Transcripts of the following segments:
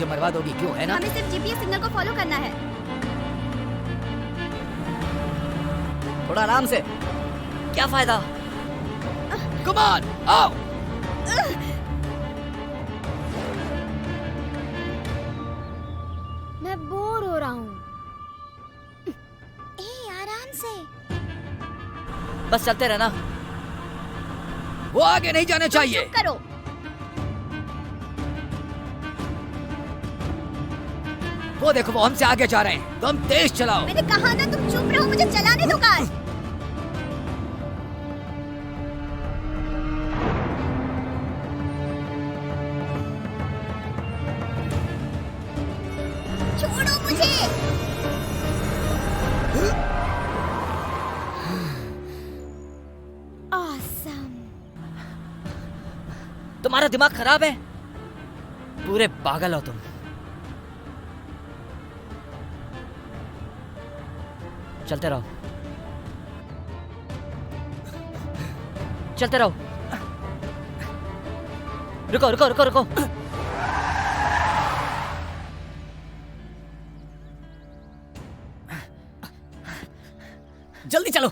मुझे मरवा दोगी, क्यों, है ना? हमें सिर्फ जीपीएस सिग्नल को फॉलो करना है। थोड़ा आराम से। क्या फायदा? कम ऑन, आओ। मैं बोर हो रहा हूँ। आराम से। बस चलते रहना। वो आगे नहीं जाना चाहिए। चुप करो। वो देखो, वो हमसे आगे जा रहे हैं। तुम तेज चलाओ। मैंने कहा ना तुम चुप रहो, मुझे चलाने दो कार। छोड़ो मुझे। Awesome. तुम्हारा दिमाग खराब है? पूरे पागल हो तुम। चलते रहो, चलते रहो। रुको रुको रुको रुको। जल्दी चलो।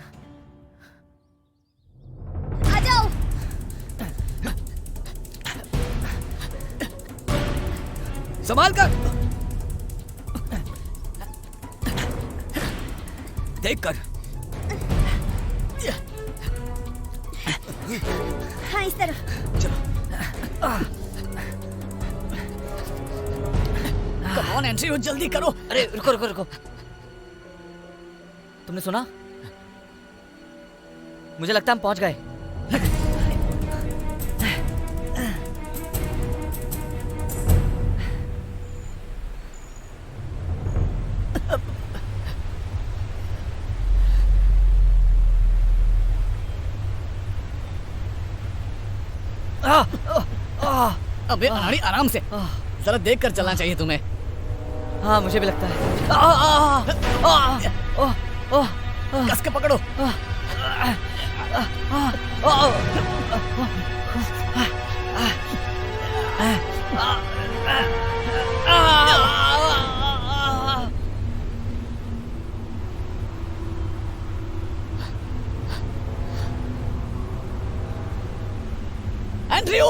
आ जाओ। संभाल कर, देख कर। हाँ, इस तरफ। कम ऑन एंड्रयू, जल्दी करो। अरे रुको रुको रुको। तुमने सुना? मुझे लगता है हम पहुंच गए। अबे अनाड़ी, आराम से, जरा देख कर चलना चाहिए तुम्हें। हाँ, मुझे भी लगता है। कस के पकड़ो। एंड्रयू,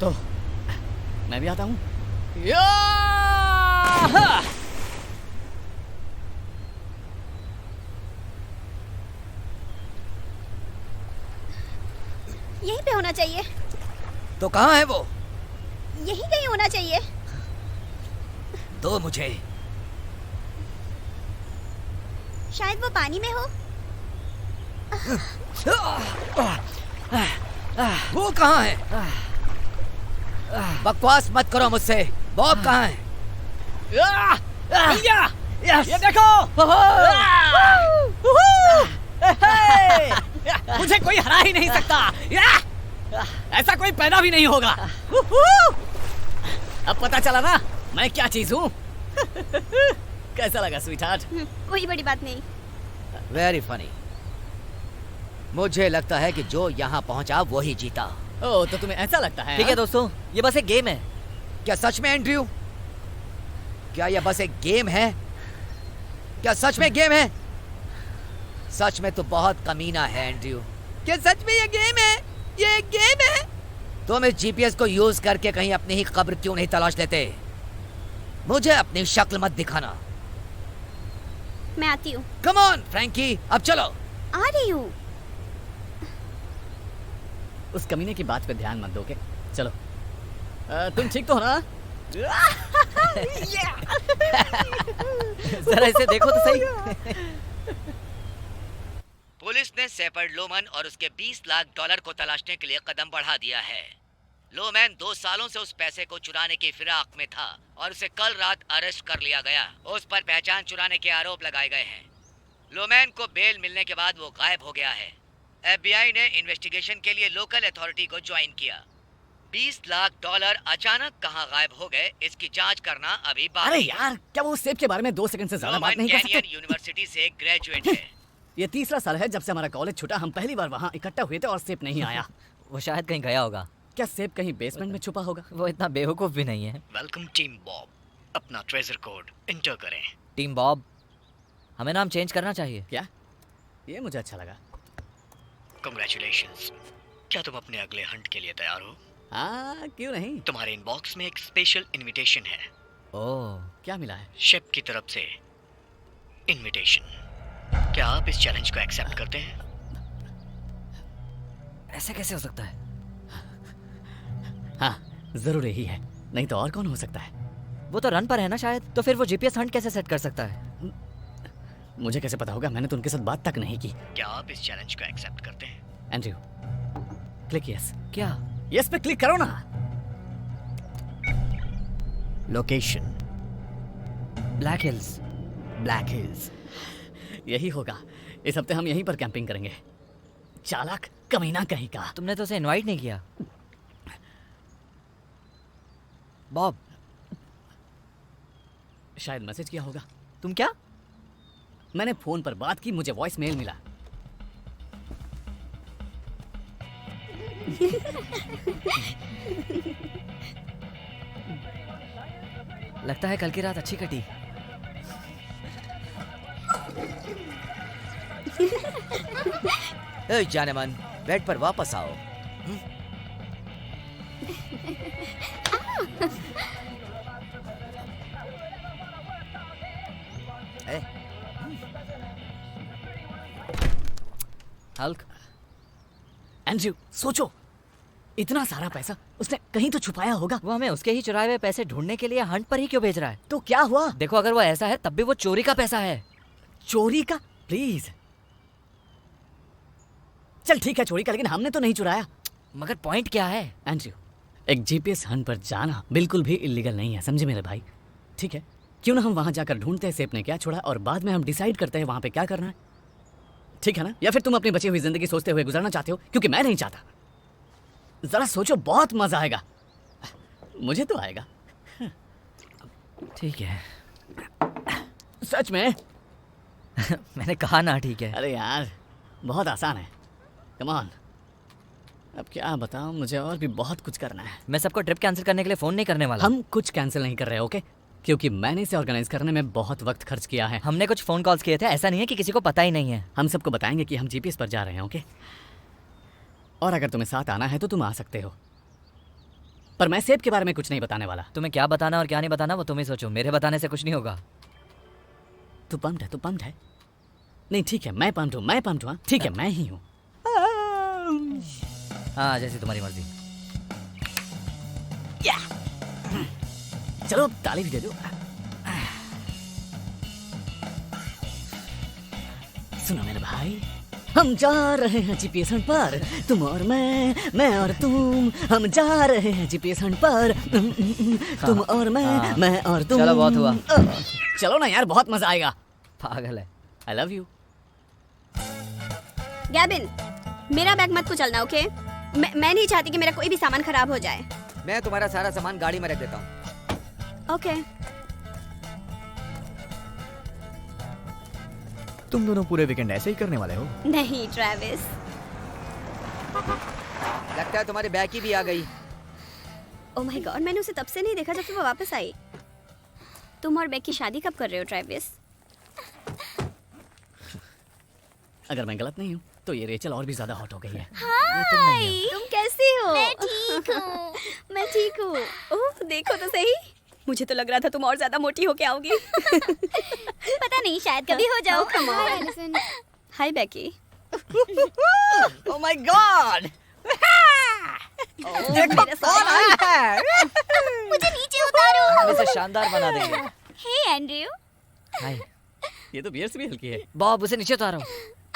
तो मैं भी आता हूँ। यहीं पे होना चाहिए। तो कहाँ है वो? यहीं कहीं होना चाहिए। दो मुझे। शायद वो पानी में हो। वो कहाँ है? बकवास मत करो मुझसे। बॉब कहाँ है? मिल गया। ये देखो। मुझे कोई हरा ही नहीं सकता। ऐसा कोई पैदा भी नहीं होगा। अब पता चला ना मैं क्या चीज हूँ। कैसा लगा स्वीटहार्ट? कोई बड़ी बात नहीं। Very funny. मुझे लगता है कि जो यहाँ पहुँचा वो ही जीता। ओह, तो तुम्हें ऐसा लगता है? ठीक है दोस्तों, ये बस एक गेम है। क्या सच में एंड्रयू? क्या ये बस एक गेम है? क्या सच में गेम है? सच में तो बहुत कमीना है एंड्रयू। क्या सच में ये गेम है? ये एक गेम है? तुम इस जीपीएस को यूज करके कहीं अपनी ही कब्र क्यों नहीं तलाश लेते? मुझे अपनी शक्ल मत दिखाना। मैं आती हूँ। कम ऑन फ्रैंकी, अब चलो। आ रही हूँ। उस कमीने की बात पे ध्यान मत दोगे। चलो। तुम ठीक तो हो ना? जरा इसे देखो तो सही। पुलिस ने शेपर्ड लोमन और उसके 20 लाख डॉलर को तलाशने के लिए कदम बढ़ा दिया है। लोमैन 2 सालों से उस पैसे को चुराने की फिराक में था और उसे कल रात अरेस्ट कर लिया गया। उस पर पहचान चुराने के आरोप लगाए गए हैं। लोमैन को बेल मिलने के बाद वो गायब हो गया है। FBI ने इन्वेस्टिगेशन के लिए लोकल अथॉरिटी को ज्वाइन किया। 20 लाख डॉलर अचानक कहां गायब हो गए, इसकी जांच करना अभी बाकी अरे है। यार, क्या वो सेब के बारे में 2 सेकंड से ज्यादा बात नहीं कर सकते? यूनिवर्सिटी से ग्रेजुएट है। ये तीसरा साल है जब से हमारा कॉलेज छूटा। हम पहली बार वहाँ इकट्ठा हुए थे और सेब नहीं आया। वो शायद कहीं गया होगा। क्या सेब कहीं बेसमेंट में छुपा होगा? वो इतना बेवकूफ़ भी नहीं है। वेलकम टीम बॉब, अपना ट्रेजर कोड इंटर करें। टीम बॉब, हमें नाम चेंज करना चाहिए। क्या? ये मुझे अच्छा लगा। कांग्रेचुलेशंस। क्या तुम अपने अगले हंट के लिए तैयार हो? हाँ, क्यों नहीं। तुम्हारे इनबॉक्स में एक स्पेशल इनविटेशन है। ओह, क्या मिला है? शिप की तरफ से इनविटेशन। क्या आप इस चैलेंज को एक्सेप्ट करते हैं? ऐसे कैसे हो सकता है? हाँ, जरूर यही है, नहीं तो और कौन हो सकता है। वो तो रन पर है ना शायद, तो फिर वो जीपीएस हंट कैसे सेट कर सकता है? मुझे कैसे पता होगा? मैंने तो उनके साथ बात तक नहीं की। क्या आप इस चैलेंज को एक्सेप्ट करते हैं? Andrew, click yes. क्या? यस पे क्लिक करो ना। Location black hills. Black hills. यही होगा। इस हफ्ते हम यहीं पर कैंपिंग करेंगे। चालाक कमीना कहीं का। तुमने तो उसे इनवाइट नहीं किया। बॉब, शायद मैसेज किया होगा। तुम क्या? मैंने फोन पर बात की, मुझे वॉइस मेल मिला। लगता है कल की रात अच्छी कटी। ए जाने मन, बेड पर वापस आओ। ए, हल्क, एंड्रयू सोचो, इतना सारा पैसा उसने कहीं तो छुपाया होगा। वो हमें उसके ही चुराए हुए पैसे ढूंढने के लिए हंट पर ही क्यों भेज रहा है? तो क्या हुआ? देखो, अगर वो ऐसा है तब भी वो चोरी का पैसा है। चोरी का? प्लीज चल ठीक है, चोरी का, लेकिन हमने तो नहीं चुराया। मगर पॉइंट क्या है? एंड्रयू, एक जीपीएस हंट पर जाना बिल्कुल भी इलीगल नहीं है, समझे मेरे भाई? ठीक है, क्यों ना हम वहां जाकर ढूंढते हैं सेब ने क्या छोड़ा और बाद में हम डिसाइड करते हैं वहां पे क्या करना है। ठीक है ना? या फिर तुम अपनी बची हुई जिंदगी सोचते हुए गुजारना चाहते हो? क्योंकि मैं नहीं चाहता। जरा सोचो, बहुत मजा आएगा। मुझे तो आएगा। ठीक है। सच में? मैंने कहा ना ठीक है। अरे यार, बहुत आसान है। Come on. अब क्या बताऊं, मुझे और भी बहुत कुछ करना है। मैं सबको ट्रिप कैंसिल करने के लिए फोन नहीं करने वाला। हम कुछ कैंसिल नहीं कर रहे, ओके? क्योंकि मैंने इसे ऑर्गेनाइज करने में बहुत वक्त खर्च किया है। हमने कुछ फोन कॉल्स किए थे, ऐसा नहीं है कि किसी को पता ही नहीं है। हम सबको बताएंगे कि हम जीपीएस पर जा रहे हैं, ओके? और अगर तुम्हें साथ आना है तो तुम आ सकते हो, पर मैं सेब के बारे में कुछ नहीं बताने वाला। तुम्हें क्या बताना और क्या नहीं बताना वो तुम ही सोचो, मेरे बताने से कुछ नहीं होगा। तू पम्प्ड है? तू पम्प्ड है? नहीं ठीक है, मैं पम्प्ड हूँ, मैं पम्प्ड हूँ। ठीक है, मैं ही हूँ। हाँ, जैसी तुम्हारी मर्जी। चलो ताली भी दे दो। सुनो मेरे भाई, हम जा रहे हैं जीपीएस हंट पर, तुम और मैं और तुम। हम जा रहे हैं जीपीएस हंट पर, तुम और मैं और तुम। चलो, बहुत हुआ। चलो ना यार, बहुत मजा आएगा। पागल है। आई लव यू। गैबिन, मेरा बैग मत कुचलना, ओके? मैं नहीं चाहती कि मेरा कोई भी सामान खराब हो जाए। मैं तुम्हारा सारा सामान गाड़ी में रख देता हूँ। ओके। तुम दोनों पूरे वीकेंड ऐसे ही करने वाले हो? नहीं ट्रैविस। लगता है तुम्हारी बैग की भी आ गई। ओह माय गॉड, मैंने उसे तब से नहीं देखा जब से वो वापस आई। तुम और बैग की शादी कब कर रहे हो ट्रैविस? अगर मैं गलत नहीं हूँ तो ये रेचल और भी ज्यादा हॉट हो गई है। हाय, तुम कैसी हो? मैं ठीक हूँ। मैं ठीक हूँ। ओह देखो तो सही, मुझे तो लग रहा था तुम और ज्यादा मोटी होके आओगी। पता नहीं, शायद कभी हो जाओ। Come on. Hi Becky. Oh my God, देखो कौन आया है। मुझे नीचे उतारो। हम इसे शानदार बना देंगे। हे एंड्रयू। हाय। ये तो बियर से भी हल्की है। बॉब, उसे नीचे उतारो।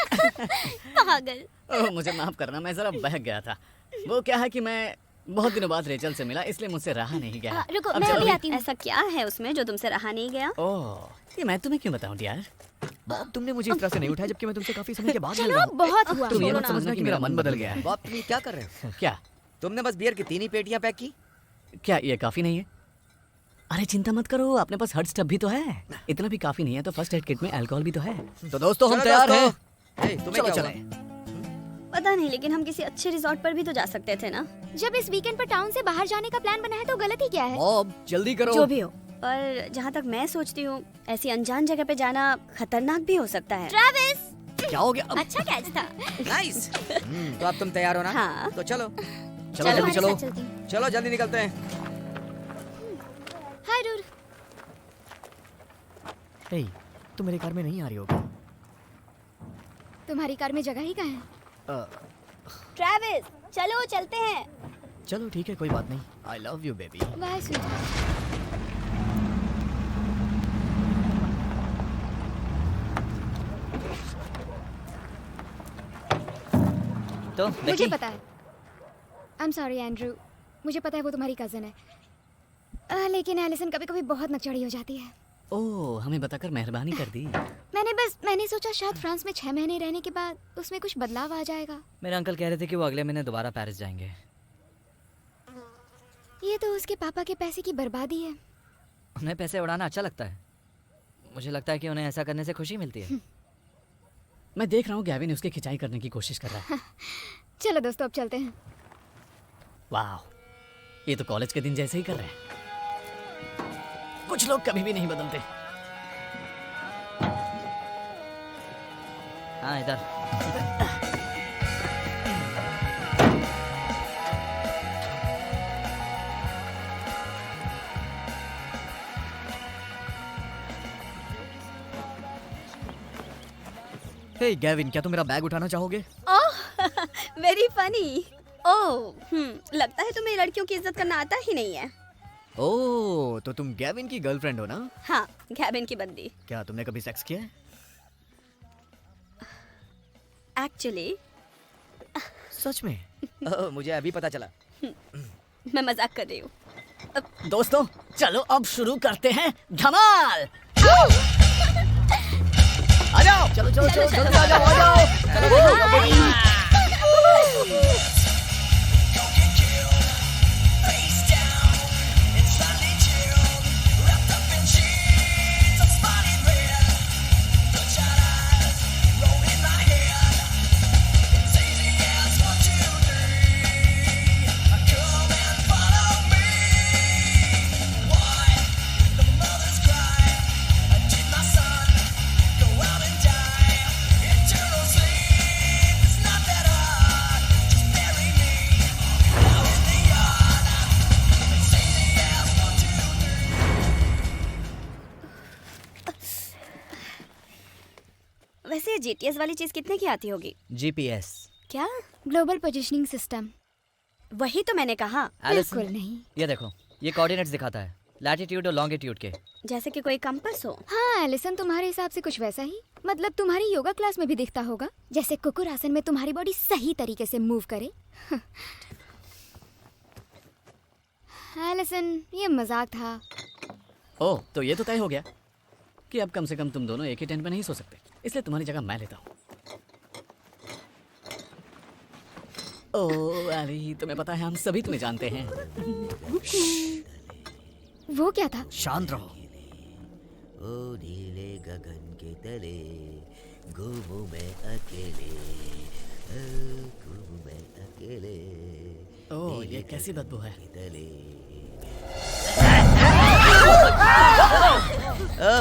पागल। ओह मुझे माफ करना, मैं जरा बहक गया था। वो क्या है कि मैं बहुत दिनों बाद रेचल से मिला, इसलिए मुझसे रहा नहीं गया। रुको, अब मैं चलो अभी भी- आती हूँ। ऐसा क्या है उसमें जो तुमसे रहा नहीं गया? ओह, ये मैं तुम्हें क्यों बताऊं यार? बॉब, तुमने मुझे इस तरह से नहीं उठाया जबकि मैं तुमसे काफी समय के बाद मिल चलो, रहा हूँ। बहुत हुआ। तुम ये छोड़ो मत ना। समझना कि मेरा मन बदल गया है। बॉब, तुम ये क्या कर रहे हो? क्या? तुमने बस बियर की 3 ही पेटियां पैक की? क्या ये काफी नहीं है? अरे चिंता मत करो, अपने पास हर्ट स्टब भी तो है। इतना भी काफी नहीं है तो फर्स्ट एड किट में अल्कोहल भी तो है। तो दोस्तों, हम चलो तैयार दोस्तों, हैं। तुम्हें चलो क्या चलो। हुआ? पता नहीं, लेकिन हम किसी अच्छे रिजॉर्ट पर भी तो जा सकते थे ना। जब इस वीकेंड पर टाउन से बाहर जाने का प्लान बना है तो गलती क्या है? बॉब जल्दी करो। जो भी हो, पर जहाँ तक मैं सोचती हूँ, ऐसी अनजान जगह पे जाना खतरनाक भी हो सकता है। ट्रेविस, क्या हो गया? अच्छा कैच था। नाइस। तो अब तुम तैयार हो ना? हाँ। तो चलो चलो, जल्दी हमारे चलो। साथ चलती हूँ। चलो जल्दी निकलते हैं। हाय डूड। हे, तुम मेरी कार में नहीं आ रही हो क्या? तुम्हारी कार में जगह ही कहाँ है? ट्रेविस, चलो चलते हैं। चलो ठीक है, कोई बात नहीं। I love you baby. Bye sweet. तो मुझे बेकी, पता है। आई एम सॉरी एंड्रू, मुझे पता है वो तुम्हारी कजन है। लेकिन एलिसन कभी कभी बहुत नकचड़ी हो जाती है। ओह, हमें बताकर मेहरबानी कर दी। मैंने सोचा शायद फ्रांस में 6 महीने रहने के बाद उसमें कुछ बदलाव आ जाएगा। मेरे अंकल कह रहे थे कि वो अगले महीने दोबारा पेरिस जाएंगे। ये तो उसके पापा के पैसे की बर्बादी है। उन्हें पैसे उड़ाना अच्छा लगता है। मुझे लगता है कि उन्हें ऐसा करने से खुशी मिलती है। मैं देख रहा हूँ गैविन उसकी खिंचाई करने की कोशिश कर रहा है। चलो दोस्तों, अब चलते हैं। वाह, ये तो कॉलेज के दिन जैसे ही कर रहे हैं। कुछ लोग कभी भी नहीं बदलते। हाँ इधर। हे गैविन, क्या तुम मेरा बैग उठाना चाहोगे? ओह, वेरी फनी। ओह, लगता है तुम्हें लड़कियों की इज्जत करना आता ही नहीं है। ओह, तो तुम गैविन की गर्लफ्रेंड हो ना? हाँ, गैबिन की बंदी। क्या तुमने कभी सेक्स किया है? एक्चुअली सच में? ओह, मुझे अभी पता चला। मैं मजाक कर रही हूँ। दोस्तों, चलो अब शुरू करते हैं धमाल। आ जाओ, चलो चलो चलो चलो, आ जाओ आ जाओ। वैसे ये जीटीएस वाली चीज कितने की आती होगी? GPS। क्या? Global positioning system. वही तो मैंने कहा। एलिसन, बिल्कुल नहीं। ये देखो, ये कोऑर्डिनेट्स दिखाता है, लैटिट्यूड और लॉन्गिट्यूड के। जैसे कि कोई कंपास हो। हाँ एलिसन, तुम्हारे हिसाब से कुछ वैसा ही। मतलब तुम्हारी योगा क्लास में भी दिखता होगा, जैसे कुकुर आसन में तुम्हारी बॉडी सही तरीके से मूव करे। एलिसन, ये मजाक था। ओह, तो ये तो तय हो गया कि अब कम से कम तुम दोनों एक ही टेंट में नहीं सो सकते, इसलिए तुम्हारी जगह मैं लेता हूँ। ओह अली, तुम्हें पता है हम सभी तुम्हें जानते हैं। वो क्या था? शांत रहो। ओ नीले गगन के तले घूमूं मैं अकेले, घूमूं मैं अकेले। ओह, ये कैसी बदबू है? तले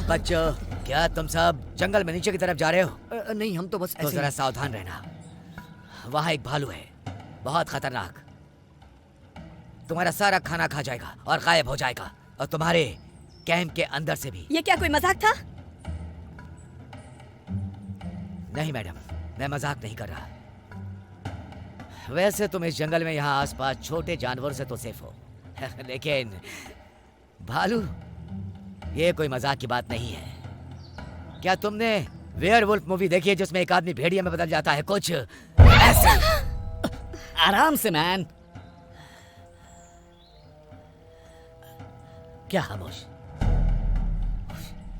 बच्चों, क्या तुम सब जंगल में नीचे की तरफ जा रहे हो? नहीं, हम तो बस तो ऐसे जरा सावधान रहना, वहाँ एक भालू है, बहुत खतरनाक। तुम्हारा सारा खाना खा जाएगा और गायब हो जाएगा, और तुम्हारे कैंप के अंदर से भी। ये क्या कोई मजाक था? नहीं मैडम, मैं मजाक नहीं कर रहा। वैसे तुम इस जंगल में यहाँ आसपास छोटे जानवर से तो सेफ हो, लेकिन भालू, ये कोई मजाक की बात नहीं है। क्या तुमने वेयरवुल्फ मूवी देखी है जिसमें एक आदमी भेड़िया में बदल जाता है? कुछ ऐसे। आराम से मैन। क्या? खामोश,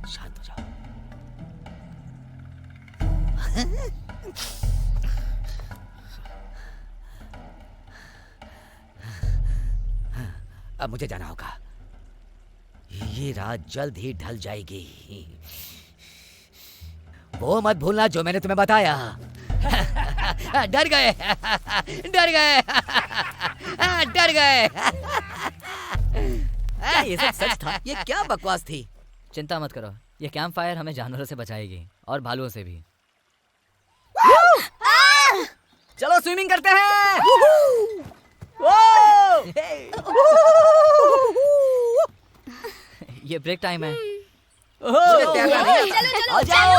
शांत हो जाओ। अब मुझे जाना होगा, ये रात जल्द ही ढल जाएगी। वो मत भूलना जो मैंने तुम्हें बताया। डर गए, डर गए, डर गए। क्या ये सब सच था? ये क्या बकवास थी? चिंता मत करो, ये कैंप फायर हमें जानवरों से बचाएगी और भालुओं से भी। चलो स्विमिंग करते हैं। ये ब्रेक टाइम है। मुझे तैरना नहीं आता। आ जाओ।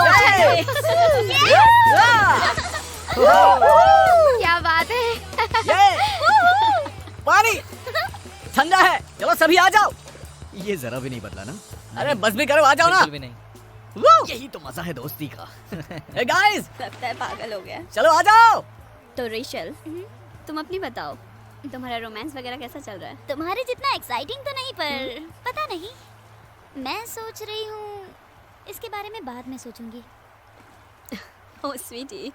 क्या बात है। ये पानी ठंडा है। चलो सभी आ जाओ। ये जरा भी नहीं बदला ना। अरे बस भी करो, आ जाओ ना। बिल्कुल भी नहीं। यही तो मजा है दोस्ती का। Hey guys, लगता है पागल हो गया। चलो आ जाओ। तो रेशल, तुम अपनी बताओ, तुम्हारा रोमांस वगैरह कैसा चल रहा है? तुम्हारे जितना एक्साइटिंग तो नहीं, पर पता नहीं, मैं सोच रही हूँ इसके बारे में बाद में सोचूंगी। ओह स्वीटी,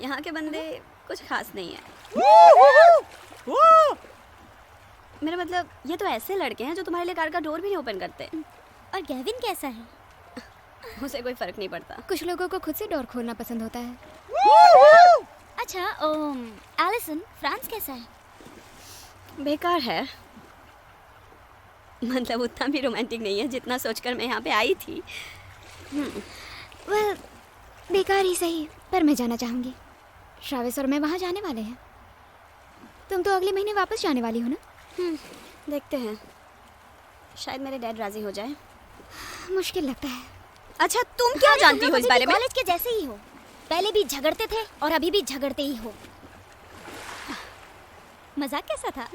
यहाँ के बंदे कुछ खास नहीं है। मेरा मतलब ये तो ऐसे लड़के हैं जो तुम्हारे लिए कार का डोर भी नहीं ओपन करते। और गेविन कैसा है? उसे कोई फर्क नहीं पड़ता। कुछ लोगों को खुद से डोर खोलना पसंद होता है। अच्छा, एलिसन, फ्रांस कैसा है? बेकार है। मतलब उतना भी रोमांटिक नहीं है जितना सोचकर मैं यहाँ पे आई थी। वेल, बेकार ही सही, पर मैं जाना चाहूंगी। ट्रैविस और मैं वहाँ जाने वाले हैं। तुम तो अगले महीने वापस जाने वाली हो ना? देखते हैं, शायद मेरे डैड राजी हो जाए। मुश्किल लगता है। अच्छा, तुम क्या जानती हो इस बारे में? कॉलेज के जैसे ही हो, पहले भी झगड़ते थे और अभी भी झगड़ते ही हो। मजाक कैसा था?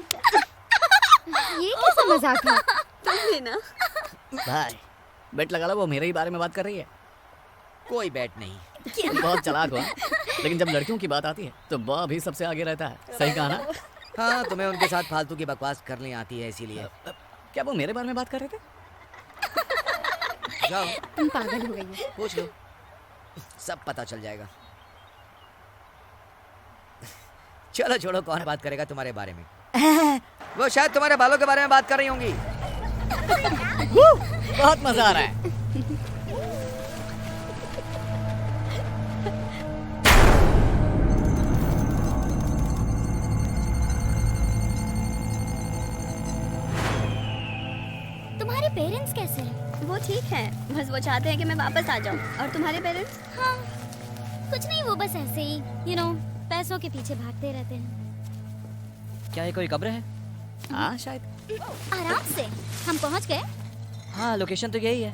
ये कैसा मजाक है? तुम भी ना। भाई बेट लगा लो, वो मेरे ही बारे में बात कर रही है। कोई बैट नहीं। बहुत चालाक हुआ, लेकिन जब लड़कियों की बात आती है तो बॉब भी सबसे आगे रहता है। सही कहा ना? हाँ, तुम्हें उनके साथ फालतू की बकवास करनी आती है, इसीलिए। क्या वो मेरे बारे में बात कर रहे थे? जाओ, तुम पागल हो गई हो। पूछ लो, सब पता चल जाएगा। चलो छोड़ो, कौन बात करेगा तुम्हारे बारे में? वो शायद तुम्हारे बालों के बारे में बात कर रही होंगी। बहुत मजा आ रहा है। तुम्हारे पेरेंट्स कैसे हैं? वो ठीक है, बस वो चाहते हैं कि मैं वापस आ जाऊँ। और तुम्हारे पेरेंट्स? हाँ, कुछ नहीं, वो बस ऐसे ही पैसों के पीछे भागते रहते हैं। क्या ये कोई कब्र है? हाँ शायद। आराम से, हम पहुंच गए। हाँ, लोकेशन तो यही है।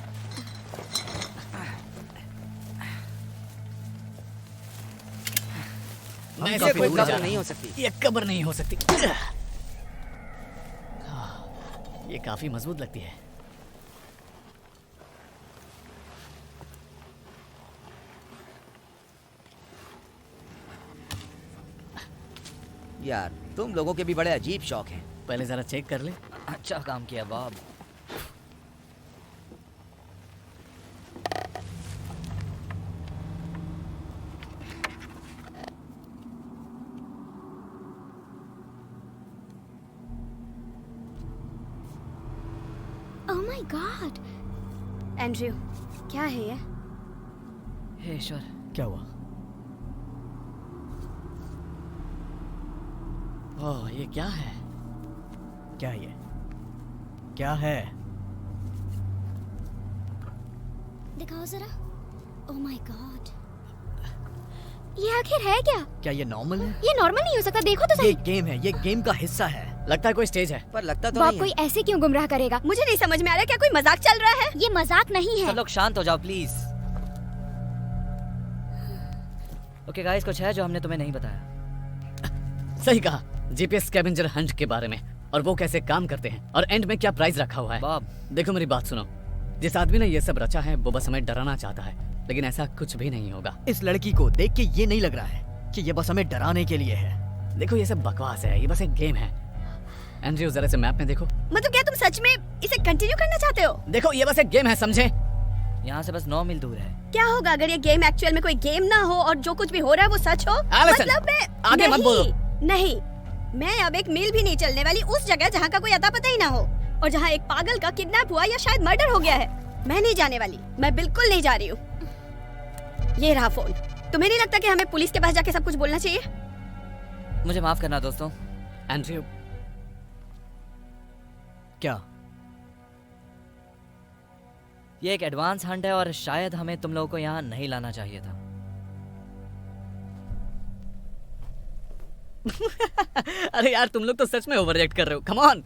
मैं ये कोई दूर कब्र जा रहा नहीं हूं। हो सकती। ये कब्र नहीं हो सकती। ये काफी मजबूत लगती है। यार, तुम लोगों के भी बड़े अजीब शौक हैं। पहले जरा चेक कर ले। अच्छा काम किया Bob. Oh my God, Andrew, क्या है ये? हे ईश्वर, क्या हुआ? ओह, ये क्या है? क्या ये? क्या है? दिखाओ जरा। ओह माय गॉड, ये आखिर है क्या? क्या ये नॉर्मल है? ये नॉर्मल नहीं हो सकता, देखो तो ये सही। गेम है, ये गेम का हिस्सा है। लगता है कोई स्टेज है। पर लगता तो बॉब नहीं कोई है। ऐसे क्यों गुमराह करेगा? मुझे नहीं समझ में आ रहा, क्या कोई मजाक चल रहा है? ये मजाक नहीं है। सब लोग शांत हो जाओ प्लीज। ओके गाइस, कुछ है जो हमने तुम्हें नहीं बताया। सही कहा, जीपीएस स्कैवेंजर हंट के बारे में, और वो कैसे काम करते हैं, और एंड में क्या प्राइस रखा हुआ है। बॉब, देखो मेरी बात सुनो, जिस आदमी ने ये सब रचा है वो बस हमें डराना चाहता है, लेकिन ऐसा कुछ भी नहीं होगा। इस लड़की को देख के ये नहीं लग रहा है कि ये बस हमें डराने के लिए है। देखो ये सब बकवास है, ये बस एक गेम है। एंड्रयू जरा से मैप में देखो। मतलब क्या तुम सच में इसे कंटिन्यू करना चाहते हो? देखो ये बस एक गेम है, समझे? यहाँ से बस 9 मील दूर है। क्या होगा अगर ये गेम एक्चुअल में कोई गेम ना हो और जो कुछ भी हो रहा है वो सच हो? एलिसन, मतलब मैं आगे मत नहीं, बोलो। नहीं, मैं अब एक मील भी नहीं चलने वाली उस जगह जहाँ का कोई अता पता ही ना हो, और जहाँ एक पागल का किडनैप हुआ या शायद मर्डर हो गया है। मैं नहीं जाने वाली, मैं बिल्कुल नहीं जा रही हूँ। ये रहा फोन। तुम्हें नहीं लगता कि हमें पुलिस के पास जाके सब कुछ बोलना चाहिए? मुझे माफ करना दोस्तों। एंड्रयू, क्या? ये एक एडवांस हंट है और शायद हमें तुम लोगों को यहाँ नहीं लाना चाहिए था। अरे यार तुम लोग तो सच में ओवर रिएक्ट कर रहे हो। Come on.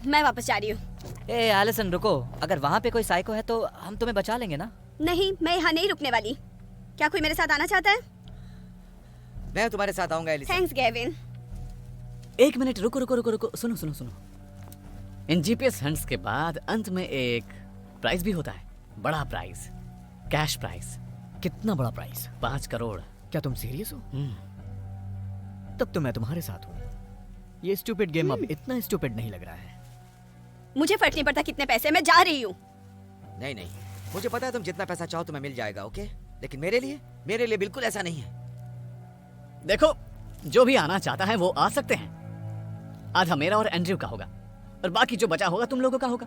मैं वापस जा रही हूँ। ए एलिसन रुको, अगर वहाँ पे कोई साइको है तो हम तुम्हें बचा लेंगे ना। नहीं, मैं यहाँ नहीं रुकने वाली। क्या कोई मेरे साथ आना चाहता है? मैं तुम्हारे साथ आऊंगा एलिसन। Thanks Gavin. एक मिनट रुको रुको रुको रुको, सुनो सुनो सुनो। इन जीपीएस हंट्स के बाद अंत में एक प्राइज भी होता है, बड़ा प्राइज, कैश प्राइज। कितना बड़ा प्राइस? 5 करोड़। क्या तुम सीरियस हो? तब तो मैं तुम्हारे साथ हूँ। ये स्टूपिड गेम अब इतना स्टूपिड नहीं लग रहा है। मुझे फर्क नहीं पड़ता कितने पैसे, मैं जा रही हूँ। नहीं नहीं, मुझे पता है तुम जितना पैसा चाहो तुम्हें मिल जाएगा, ओके? लेकिन मेरे लिए बिल्कुल ऐसा नहीं है। देखो, जो भी आना चाहता है वो आ सकते हैं। आधा मेरा और एंड्रयू का होगा और बाकी जो बचा होगा तुम लोगों का होगा।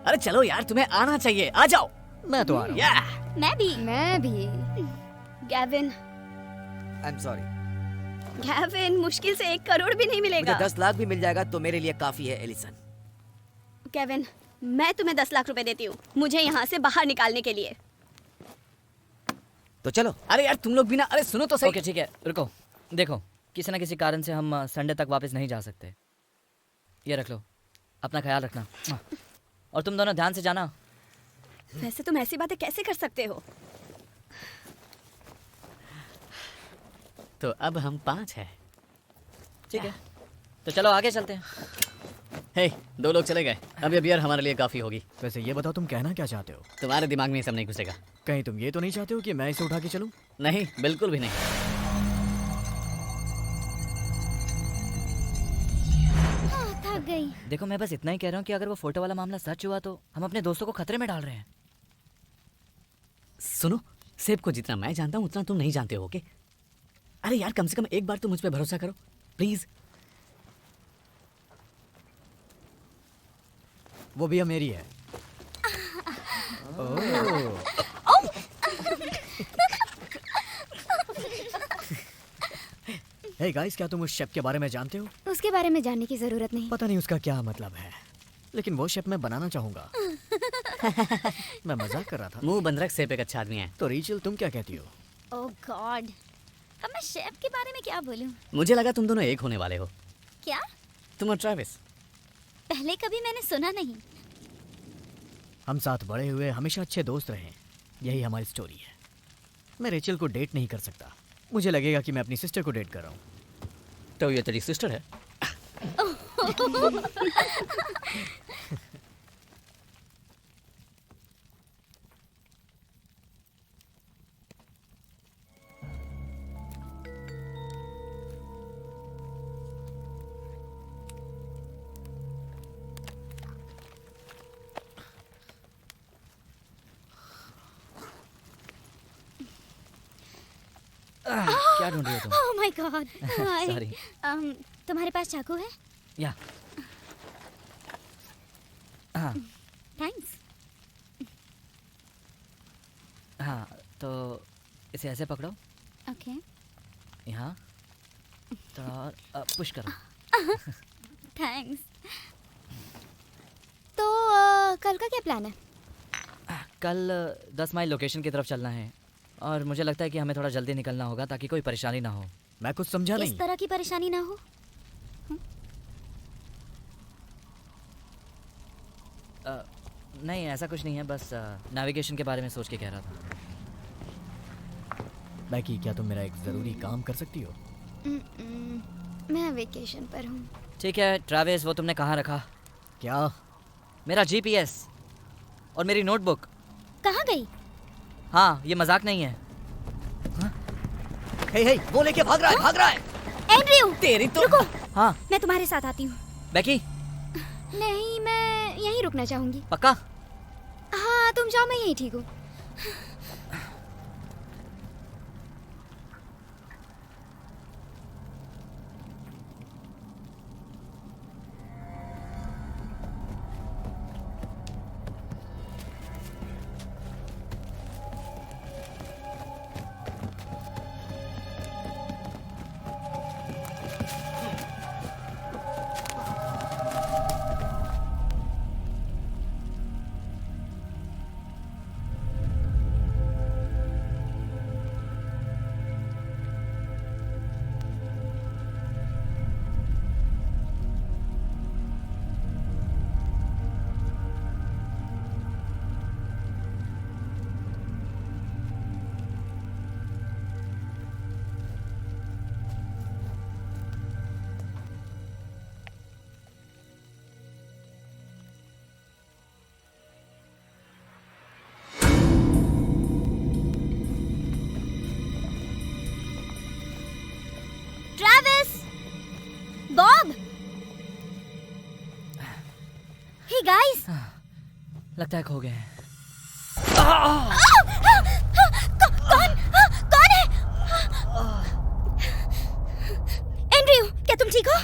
अरे चलो यार, तुम्हें आना चाहिए, आ जाओ। मैं तो आ रहा हूँ। या मैं भी। Gavin, I am sorry. Gavin, मुश्किल से 1 करोड़ भी नहीं मुझे मिलेगा। 10 लाख भी मिल जाएगा तो मेरे लिए काफी है एलिसन। गेविन, मैं तुम्हें 10 लाख रुपए देती हूँ मुझे यहाँ से बाहर निकालने के लिए। तो चलो। अरे यार तुम लोग भी ना, अरे सुनो तो सही। ओके ठीक है, रुको। देखो, किसी ना किसी कारण से हम संडे तक वापस नहीं जा सकते। ये रख लो, अपना ख्याल रखना। और तुम दोनों ध्यान से जाना। वैसे तुम ऐसी बातें कैसे कर सकते हो? तो अब हम 5 हैं। ठीक है, तो चलो आगे चलते हैं। हे, 2 लोग चले गए, अब ये बियर हमारे लिए काफी होगी। वैसे ये बताओ, तुम कहना क्या चाहते हो? तुम्हारे दिमाग में ये सब नहीं घुसेगा। कहीं तुम ये तो नहीं चाहते हो कि मैं इसे उठा के चलूं? नहीं, बिल्कुल भी नहीं। थक गई। देखो, मैं बस इतना ही कह रहा हूँ कि अगर वो फोटो वाला मामला सच हुआ तो हम अपने दोस्तों को खतरे में डाल रहे हैं। सुनो, सेब को जितना मैं जानता हूँ उतना तुम नहीं जानते हो, ओके? अरे यार कम से कम एक बार तो मुझ पे भरोसा करो, प्लीज। वो भी मेरी है। हे गाइस, क्या तुम उस शेफ के बारे में जानते हो? उसके बारे में जानने की जरूरत नहीं। पता नहीं उसका क्या मतलब है, लेकिन वो शेफ मैं बनाना चाहूंगा। मैं मजाक कर रहा था। मुंह बंद रख, सेब एक अच्छा आदमी है। तो रीचल, तुम क्या कहती हो? ओह गॉड, अब मैं शेफ के बारे में क्या बोलूं? मुझे लगा तुम दोनों एक होने वाले हो, क्या? तुम और ट्रैविस। पहले कभी मैंने सुना नहीं। हम साथ बड़े हुए, हमेशा अच्छे दोस्त रहे, यही हमारी स्टोरी है। मैं रेचल को डेट नहीं कर सकता, मुझे लगेगा कि मैं अपनी सिस्टर को डेट कर रहा हूँ। तो ये तेरी सिस्टर है? क्या ढूंढ रही हो तुम? ओह माय गॉड। Sorry. तुम्हारे पास चाकू है? या हाँ थैंक्स। हाँ, तो इसे ऐसे पकड़ो, ओके। यहाँ थोड़ा और पुश करो। थैंक्स। तो कल का क्या प्लान है? कल 10 माइल लोकेशन की तरफ चलना है और मुझे लगता है कि हमें थोड़ा जल्दी निकलना होगा ताकि कोई परेशानी ना हो। मैं कुछ समझा इस नहीं। तरह की परेशानी ना हो। नहीं, ऐसा कुछ नहीं है, बस नेविगेशन के बारे में सोच के कह रहा था। बैकी, क्या तुम मेरा एक ज़रूरी काम कर सकती हो? मैं वेकेशन पर हूँ। ठीक है ट्रैविस, वो तुमने कहाँ रखा? क्या? मेरा जीपीएस और मेरी नोटबुक। कहाँ गई? हाँ, ये मजाक नहीं है। हे, वो लेके भाग रहा है। एंड्रयू, तेरी तो रुको, हाँ मैं तुम्हारे साथ आती हूँ। बैकी, नहीं, मैं यहीं रुकना चाहूंगी। पक्का? हाँ, तुम जाओ, मैं यहीं ठीक हूँ। Finally guys. लगता है खो गए हैं। कौन है? एंड्रयू, क्या तुम ठीक हो?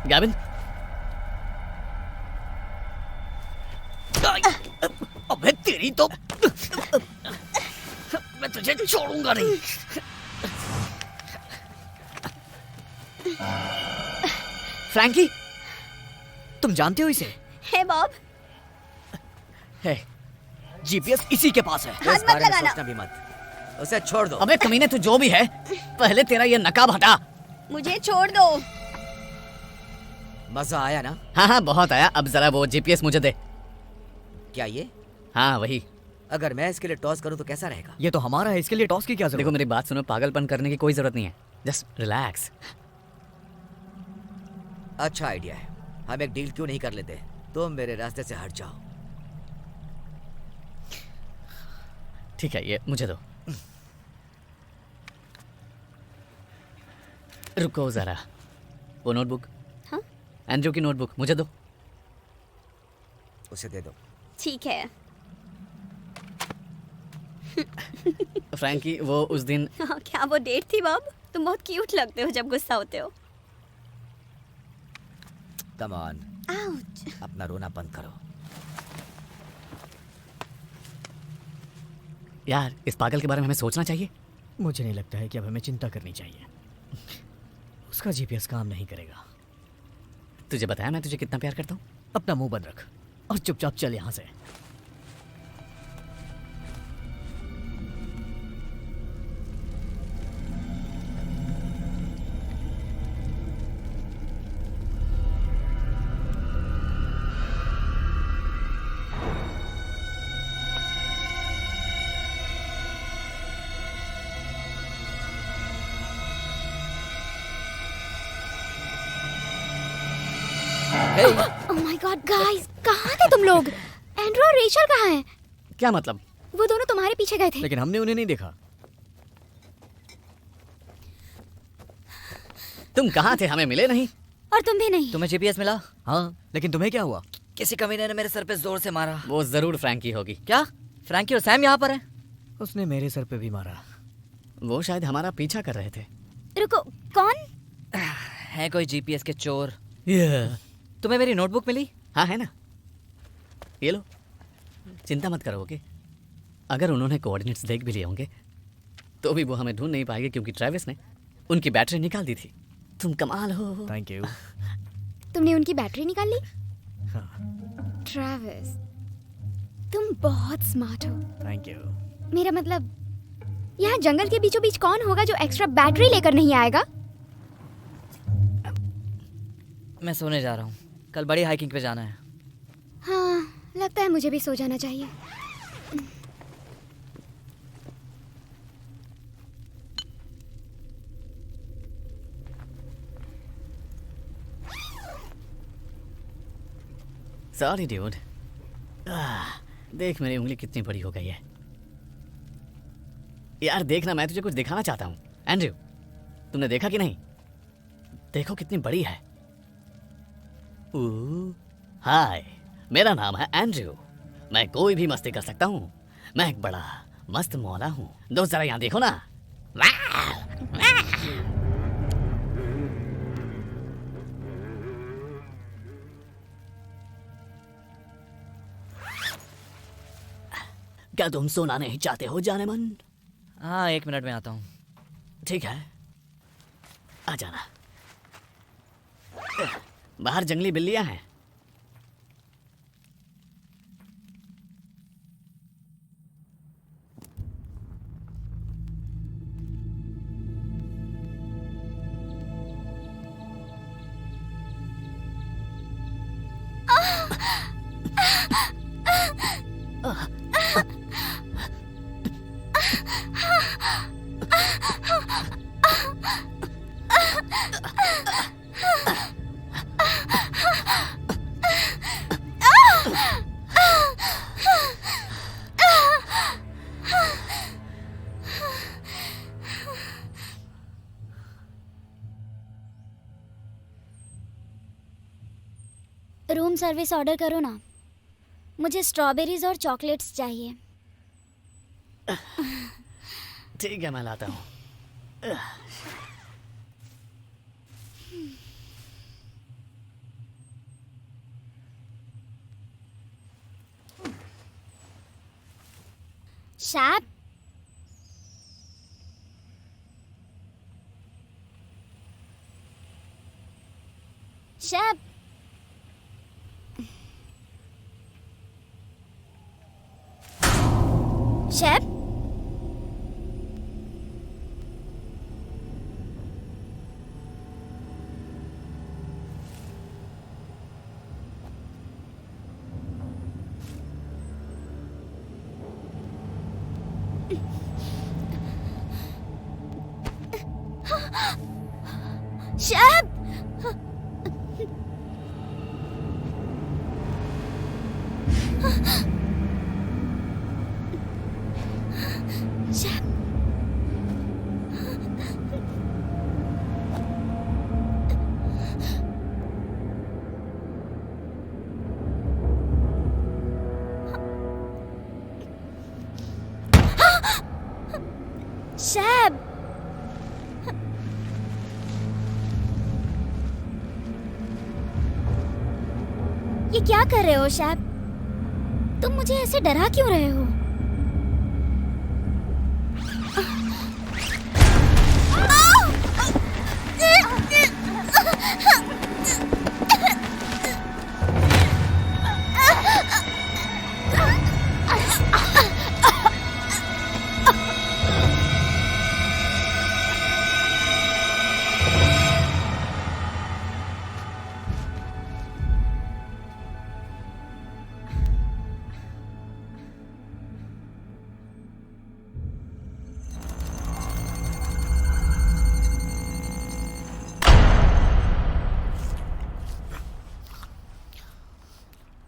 गैविन, अबे तेरी तो मैं तुझे छोड़ूंगा नहीं। फ्रैंकी, तुम जानते हो इसे? हे बॉब, है, जीपीएस इसी के पास है। हाथ इस मत बारे में लगाना। सोचना भी मत, उसे छोड़ दो। अबे कमीने, तू जो भी है, पहले तेरा ये नकाब हटा। मुझे छोड़ दो। मजा आया ना? हाँ हाँ, बहुत आया। अब जरा वो जीपीएस मुझे दे। क्या ये? हाँ वही। अगर मैं इसके लिए टॉस करूं तो कैसा रहेगा? ये तो हमारा है, इसके लिए टॉस की क्या जरूरत? देखो मेरी बात सुनो, पागलपन करने की कोई जरूरत नहीं है। Just relax. अच्छा आइडिया है। हम एक डील क्यों नहीं कर लेते? तुम मेरे रास्ते से हट जाओ। ठीक है, ये मुझे दो। रुको जरा, वो नोटबुक। हाँ? एंड्रयू की नोटबुक मुझे दो। उसे दे दो। ठीक है। फ्रैंकी, वो उस दिन क्या वो डेट थी बॉब? तुम बहुत क्यूट लगते हो जब गुस्सा होते हो। Come on, ouch. अपना रोना बंद करो। यार, इस पागल के बारे में हमें सोचना चाहिए। मुझे नहीं लगता है कि अब हमें चिंता करनी चाहिए। उसका जीपीएस काम नहीं करेगा। तुझे बताया मैं तुझे कितना प्यार करता हूँ। अपना मुंह बंद रख और चुपचाप चल यहाँ से। ओह माय गॉड गाइस, कहाँ थे तुम लोग? एंड्रू और रेचल कहाँ हैं? क्या मतलब? वो दोनों तुम्हारे पीछे गए थे। लेकिन हमने उन्हें नहीं देखा। तुम कहाँ थे? हमें मिले नहीं। और तुम भी नहीं। तुम्हें जीपीएस मिला? हाँ, लेकिन तुम्हें क्या हुआ? किसी कमीने ने मेरे सर पे जोर से मारा। वो जरूर फ्रैंकी होगी। क्या? फ्रैंकी और सैम यहाँ पर हैं? उसने मेरे सर पे भी मारा। वो शायद हमारा पीछा कर रहे थे। रुको, कौन? है कोई जीपीएस के चोर। yeah. तुम्हें मेरी नोटबुक मिली? हाँ है ना, ये लो। चिंता मत करो, ओके? अगर उन्होंने कोऑर्डिनेट्स देख भी लिए होंगे तो भी वो हमें ढूंढ नहीं पाएंगे, क्योंकि ट्रेविस ने उनकी बैटरी निकाल दी थी। तुम कमाल हो। Thank you. तुमने उनकी बैटरी निकाल ली? हाँ, ट्रेविस, तुम बहुत स्मार्ट हो। Thank you. मेरा मतलब, यहाँ जंगल के बीचों बीच कौन होगा जो एक्स्ट्रा बैटरी लेकर नहीं आएगा? मैं सोने जा रहा हूँ, कल बड़ी हाइकिंग पे जाना है। हाँ, लगता है मुझे भी सो जाना चाहिए। Sorry dude. देख मेरी उंगली कितनी बड़ी हो गई है। यार देखना, मैं तुझे कुछ दिखाना चाहता हूँ। एंड्रयू, तुमने देखा कि नहीं? देखो कितनी बड़ी है। हाय, मेरा नाम है एंड्रयू। मैं कोई भी मस्ती कर सकता हूँ। मैं एक बड़ा मस्त मौला हूँ। दोस्त जरा यहाँ देखो ना। क्या तुम सोना नहीं चाहते हो जाने मन? हाँ, 1 मिनट में आता हूँ। ठीक है, आ जाना। बाहर जंगली बिल्लियां हैं। रूम सर्विस ऑर्डर करो ना। मुझे स्ट्रॉबेरीज और चॉकलेट्स चाहिए। ठीक है, मैं लाता हूँ। Shape, shape, shape, shape, shape, shape, ये क्या कर रहे हो शैप? तुम मुझे ऐसे डरा क्यों रहे हो?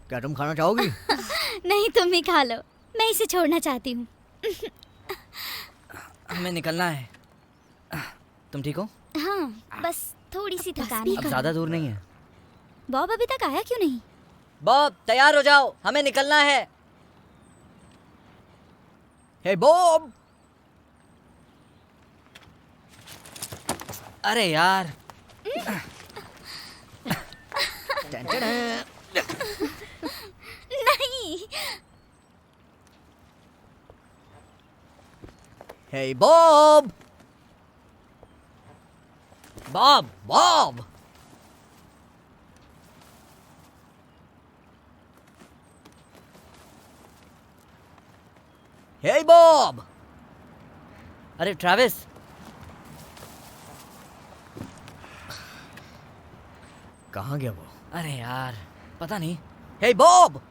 क्या तुम खाना चाहोगी? नहीं, तुम ही खा लो। मैं इसे छोड़ना चाहती हूँ। हमें निकलना है। तुम ठीक हो? हाँ, बस थोड़ी सी थकान अब है। ज्यादा दूर नहीं है। बॉब अभी तक आया क्यों नहीं? बॉब, तैयार हो जाओ, हमें निकलना है। Hey Bob! अरे यार। नहीं। Hey Bob! Bob, Bob! Hey Bob! अरे ट्रैविस, कहाँ गया वो? अरे यार, पता नहीं। Hey Bob!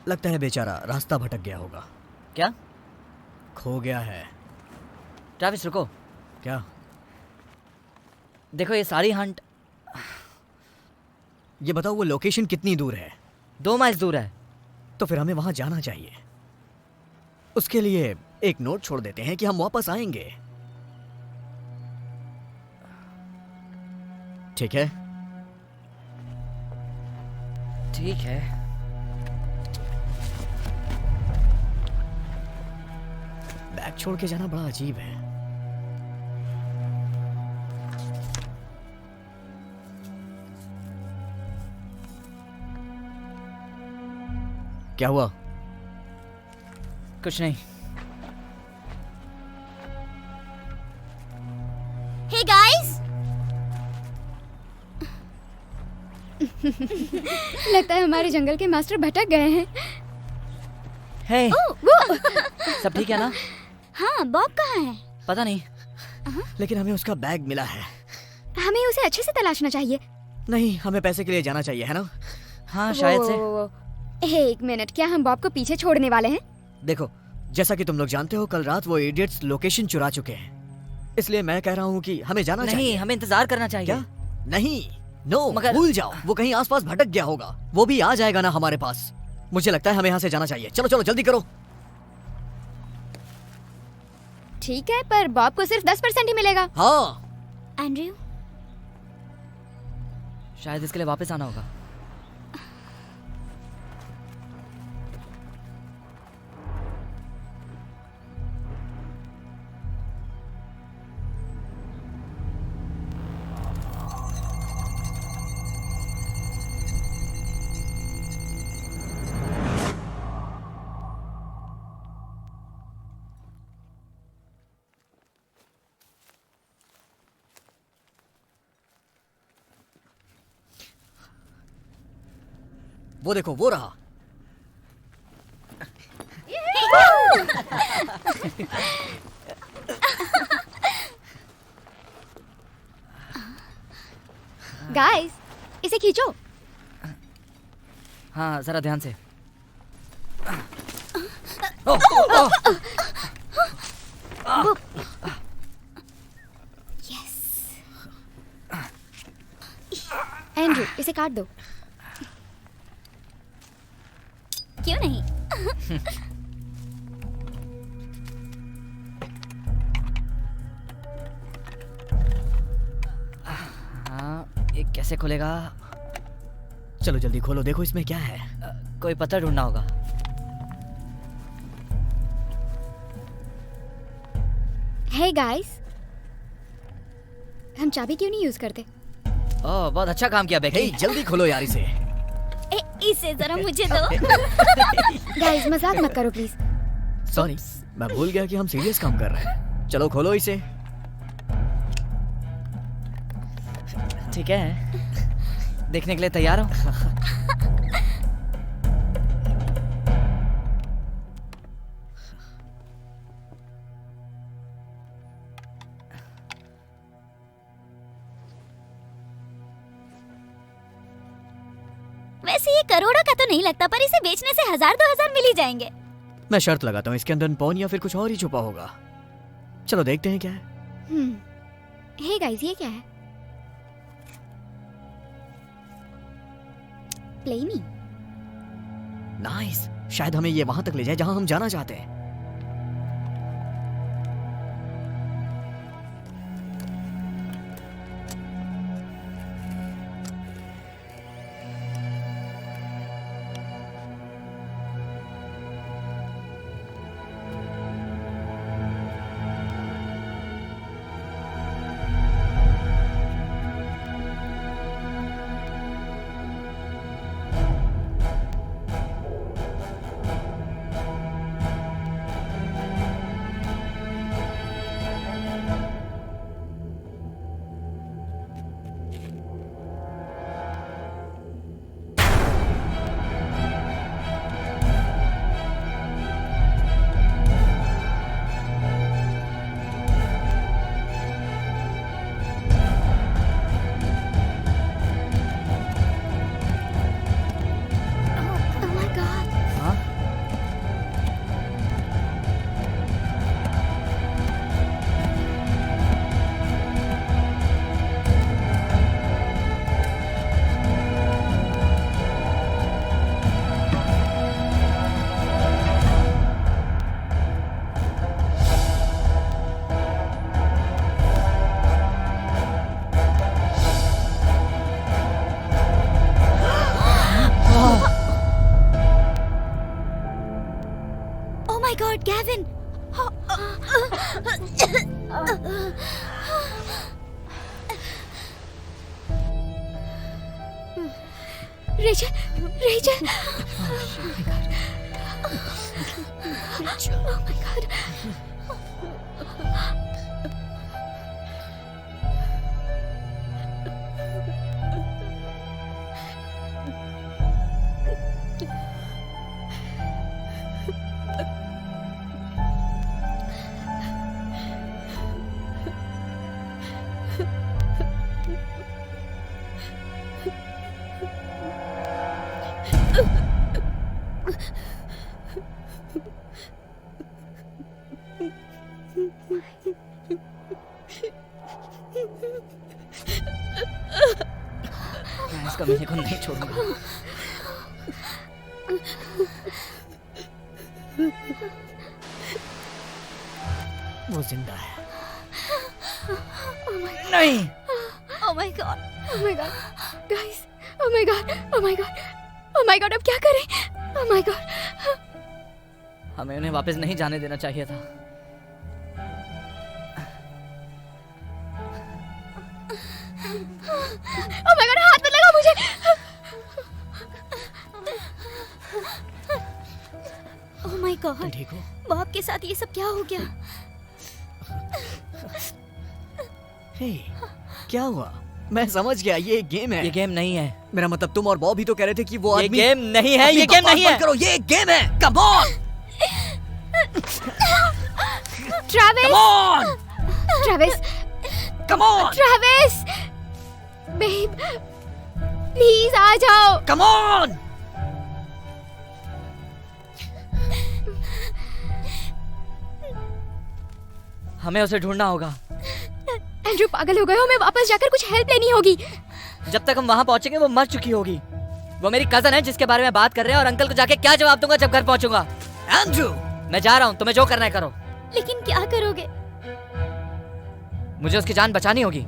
लगता है बेचारा रास्ता भटक गया होगा। क्या? खो गया है। ट्रैविस रुको। क्या? देखो ये सारी हंट ये बताओ वो लोकेशन कितनी दूर है? 2 माइल दूर है। तो फिर हमें वहां जाना चाहिए। उसके लिए एक नोट छोड़ देते हैं कि हम वापस आएंगे। ठीक है? ठीक है। बैग छोड़ के जाना बड़ा अजीब है। क्या हुआ? कुछ नहीं। हे गाइस, लगता है हमारे जंगल के मास्टर भटक गए हैं। हे, वो सब ठीक है ना? हाँ, बॉब कहाँ है? पता नहीं। लेकिन हमें उसका बैग मिला है। हमें उसे अच्छे से तलाशना चाहिए। नहीं, हमें पैसे के लिए जाना चाहिए, है ना? हाँ शायद से। हे, एक मिनट, क्या हम बॉब को पीछे छोड़ने वाले हैं? देखो, जैसा कि तुम लोग जानते हो, कल रात वो इडियट्स लोकेशन चुरा चुके हैं। इसलिए मैं कह रहा हूँ कि हमें जाना नहीं, चाहिए। हमें इंतजार करना चाहिए। क्या? नहीं, नो, मगर- भूल जाओ। वो कहीं आसपास भटक गया होगा। वो भी आ जाएगा ना हमारे पास। मुझे लगता है हमें यहाँ से जाना चाहिए। चलो चलो, जल्दी करो। ठीक है, पर बॉब को सिर्फ 10% ही मिलेगा। हाँ। एंड्रयू, शायद इसके लिए वापस आना होगा। वो देखो, वो रहा। गाइस, इसे खींचो। हाँ, जरा ध्यान से। एंड्रू, इसे काट दो। क्यों नहीं? हाँ, ये कैसे खुलेगा? चलो जल्दी खोलो, देखो इसमें क्या है। कोई पत्थर ढूंढना होगा। हे गाइस, हम चाबी क्यों नहीं यूज करते? ओह, बहुत अच्छा काम किया बेकी। हे, जल्दी खोलो यार इसे। इसे जरा मुझे दो। गाइस, मजाक मत करो प्लीज। सॉरी, मैं भूल गया कि हम सीरियस काम कर रहे हैं। चलो खोलो इसे। ठीक है, देखने के लिए तैयार हो? वैसे ये करोड़ों का तो नहीं लगता, पर इसे बेचने से 1000-2000 मिल ही जाएंगे। मैं शर्त लगाता हूँ इसके अंदर पॉन या फिर कुछ और ही छुपा होगा। चलो देखते हैं क्या है। हे गाइस, ये क्या है? प्ले मी। नाइस, शायद हमें ये वहां तक ले जाए जहां हम जाना चाहते हैं। God, Gavin! Rachel, Rachel! Oh my God! मैं इस कमीने को नहीं छोड़ूंगा। वो जिंदा है। नहीं। Oh my God! Oh my God! Guys, oh my God, oh my God, oh my God, अब क्या करें? ओह माय गॉड, हमें उन्हें वापस नहीं जाने देना चाहिए था। ओह माय गॉड, हाथ में लगा मुझे। ओह माय तुम गॉड, ठीक हो? बॉब के साथ ये सब क्या हो गया? हे, क्या हुआ? मैं समझ गया, ये एक गेम है। ये गेम नहीं है। मेरा मतलब तुम और बॉब ही तो कह रहे थे कि वो ये आदमी गेम नहीं है, अपनी ये गेम बकवास नहीं बंद है। करो, ये एक गेम है। Come on, Travis, come on, Travis, come on, Travis, babe, please आ जाओ। Come on. हमें उसे ढूंढना होगा। एंड्रू पागल हो गए हो, हमें वापस जाकर कुछ हेल्प लेनी होगी। जब तक हम वहां पहुंचेंगे वो मर चुकी होगी। वो मेरी कजन है जिसके बारे में बात कर रहे हैं, और अंकल को जाके क्या जवाब दूंगा जब घर पहुंचूंगा? एंड्रू, मैं जा रहा हूं, तुम्हें जो करना है करो। लेकिन क्या करोगे? मुझे उसकी जान बचानी होगी।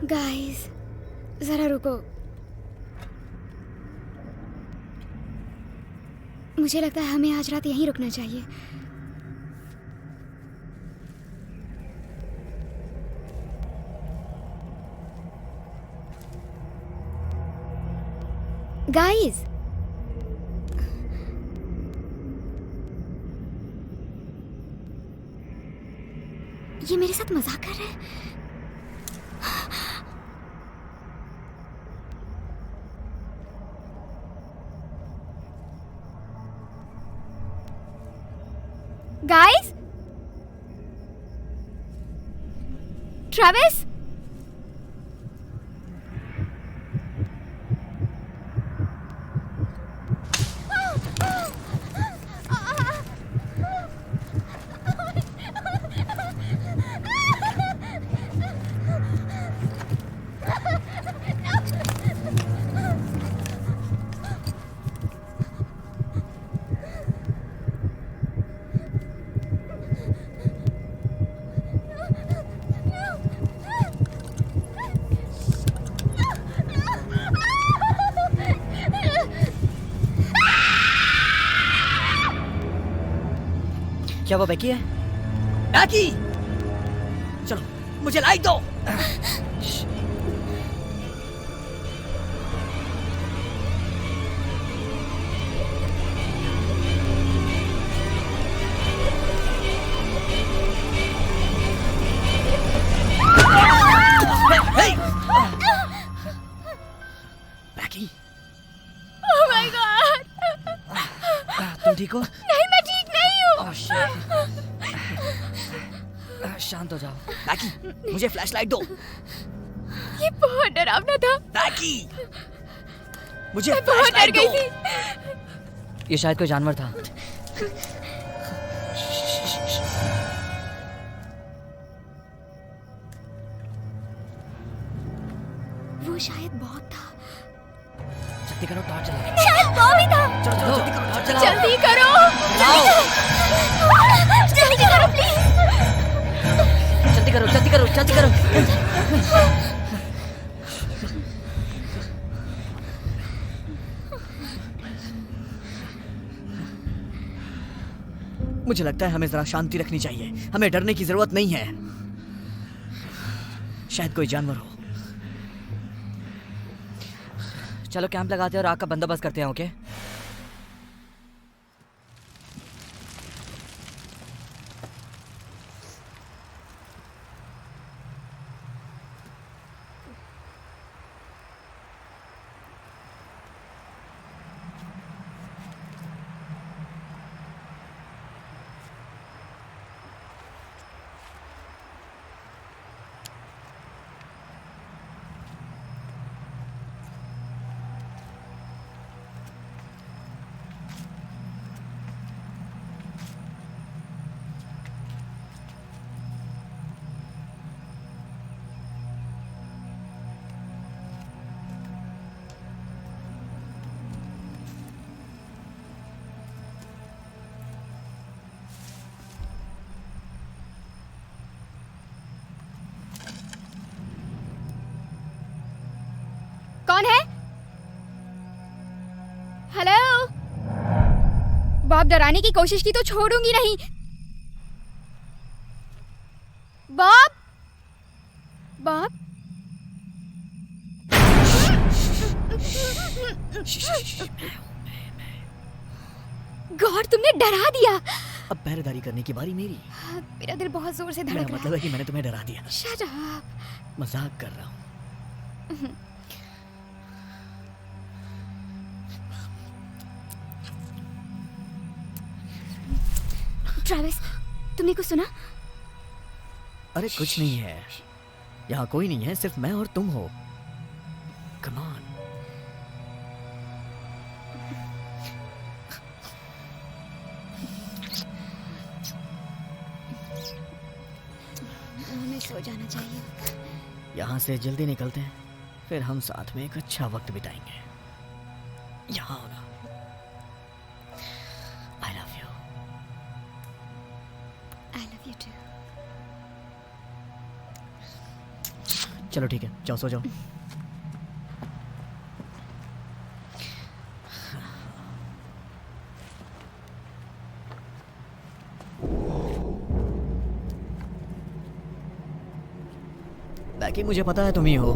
गाइस, जरा रुको। मुझे लगता है हमें आज रात यहीं रुकना चाहिए। गाइस, ये मेरे साथ मजाक कर रहे हैं। Guys? Travis? क्या वो बेकी है? बैकी, चलो मुझे लाइट दो। बैकी, Oh my God! तुम ठीक हो? नहीं, मैं ठीक नहीं हूँ। Oh, shit. शांत हो जाओ। बैकी, मुझे फ्लैशलाइट दो। ये बहुत डरावना था। बैकी, मुझे मैं बहुत डर फ्लैशलाइट गई दो। थी। ये शायद कोई जानवर था। वो शायद बहुत था। जल्दी करो, टॉर्च जला। शायद वो भी था। चलो चलो जल्दी करो, जल्दी करो, आओ जल्दी करो प्लीज। जल्दी करो जल्दी करो जल्दी करो। मुझे लगता है हमें जरा शांति रखनी चाहिए। हमें डरने की जरूरत नहीं है। शायद कोई जानवर हो। चलो कैंप लगाते हैं और आग का बंदोबस्त करते हैं, ओके? कौन है? हेलो? बॉब, डराने की कोशिश की तो छोड़ूंगी नहीं। बॉब, बॉब, गॉड, तुमने डरा दिया। अब पहरेदारी करने की बारी मेरी। मेरा दिल बहुत जोर से धड़क मेरा रहा मतलब है कि मैंने तुम्हें डरा दिया। Shut up. मजाक कर रहा हूँ। ट्रैविस, तुमने कुछ सुना? अरे कुछ नहीं है, यहाँ कोई नहीं है, सिर्फ मैं और तुम हो। Come on. हमें सो जाना चाहिए। यहाँ से जल्दी निकलते हैं, फिर हम साथ में एक अच्छा वक्त बिताएंगे। यहाँ हो ना। I love you. I love you too. चलो ठीक है, जाओ सो जाओ। बैकी, मुझे पता है तुम ही हो।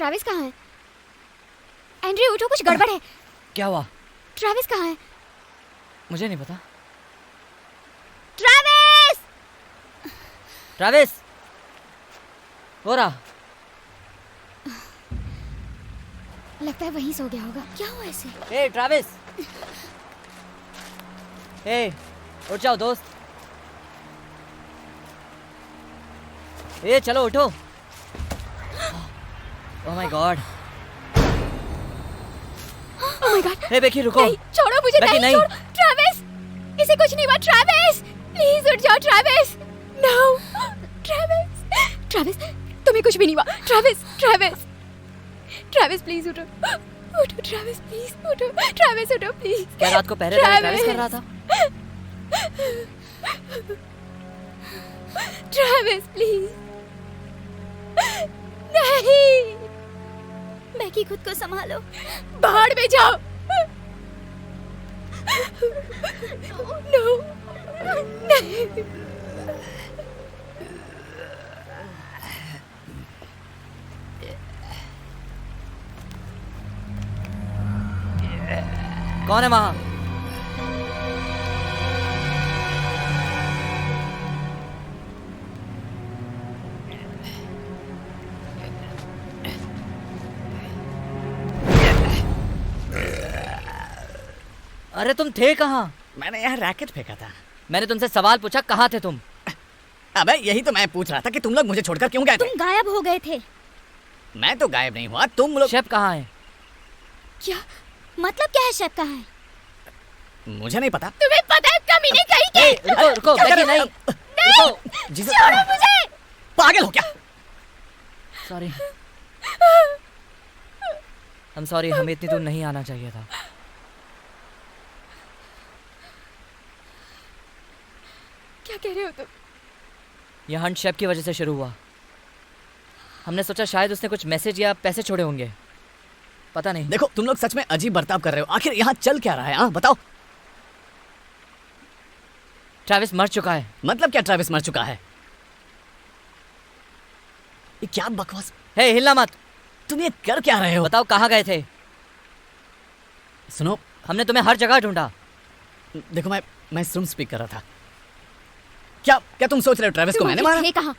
ट्रैविस कहाँ है? एंड्रयू उठो, कुछ गड़बड़ है। क्या हुआ? ट्रैविस कहाँ है? मुझे नहीं पता। ट्रैविस! ट्रैविस! हो रहा? लगता है वहीं सो गया होगा। क्या हुआ ऐसे? ए ट्रैविस! ए उठ जाओ दोस्त। ए चलो उठो। Oh my God. Oh my God. ए बेकी रुको। नहीं, छोड़ो मुझे। बेकी, नहीं। छोड़ो। ट्रैविस! इसे कुछ नहीं हुआ। ट्रैविस! प्लीज उठ जाओ ट्रैविस। No Travis! ट्रैविस तुम्हें कुछ भी नहीं हुआ। ट्रैविस! ट्रैविस! ट्रैविस प्लीज उठो। उठो ट्रैविस प्लीज उठो। ट्रैविस उठो प्लीज। क्या रात को पहरेदारी ट्रैविस कर रहा था? Travis please. नहीं। बेकी खुद को संभालो। बाहर में जाओ। नो नहीं। कौन है वहां? अरे तुम थे कहाँ? मैंने यहाँ रैकेट फेंका था। मैंने तुमसे सवाल पूछा, कहाँ थे तुम? अबे यही तो मैं पूछ रहा था कि तुम लोग मुझे छोड़कर क्यों गए थे? तुम गायब हो गए थे। मैं तो गायब नहीं हुआ, तुम लोग। शेफ कहाँ है? क्या मतलब? क्या है? शेफ कहाँ है? मुझे नहीं पता। तुम्हें पता है कमीने कहीं के? ए, रुको रुको क्या बेकी, कर रहे नहीं हो? रुको। जीसस, छोड़ो मुझे। पागल हो क्या? सॉरी। हम सॉरी, हमें इतनी दूर नहीं आना चाहिए था। क्या कह रहे हो तुम? यह हंट शेफ की वजह से शुरू हुआ। हमने सोचा शायद उसने कुछ मैसेज या पैसे छोड़े होंगे, पता नहीं। देखो तुम लोग सच में अजीब बर्ताव कर रहे हो। आखिर यहाँ चल क्या रहा है? हाँ बताओ। ट्रैविस मर चुका है। मतलब क्या ट्रैविस मर चुका है? ये क्या बकवास। हे हिलना मत। तुम ये कर क्या रहे हो? बताओ कहाँ गए थे? सुनो, हमने तुम्हें हर जगह ढूंढा। देखो मैं सुन स्पीक कर रहा था। क्या तुम सोच रहे हो ट्रैविस को मैंने मारा? थे कहाँ?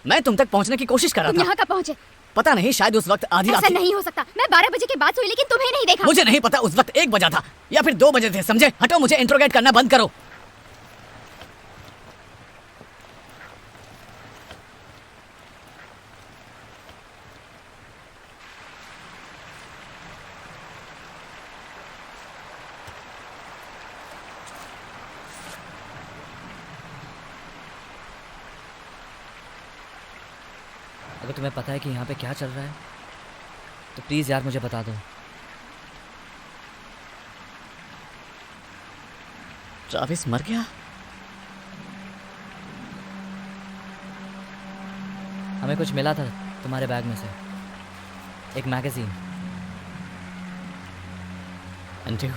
मैं तुम तक पहुंचने की कोशिश कर तुम रहा यहाँ था। कब पहुँचे? पता नहीं, शायद उस वक्त आधी रात ऐसा थी। नहीं हो सकता। मैं 12 बजे के बाद सोई, लेकिन तुम्हें नहीं देखा। मुझे नहीं पता उस वक्त 1 बजा था या फिर 2 बजे थे, समझे? हटो, मुझे इंट्रोगेट करना बंद करो। अगर तुम्हें पता है कि यहाँ पे क्या चल रहा है तो प्लीज़ यार मुझे बता दो। ट्रैविस मर गया? हमें कुछ मिला था तुम्हारे बैग में से, एक मैगजीन। एंड्रयू,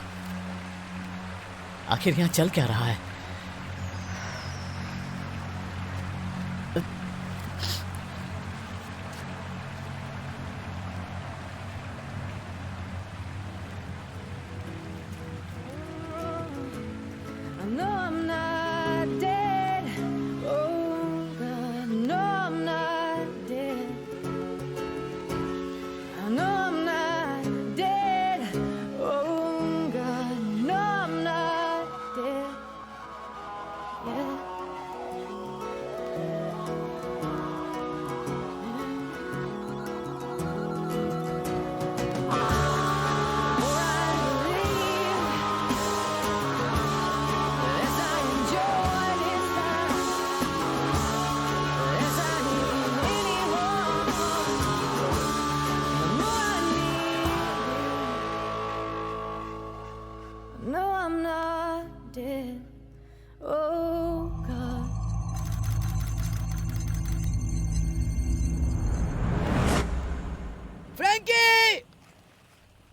आखिर यहाँ चल क्या रहा है?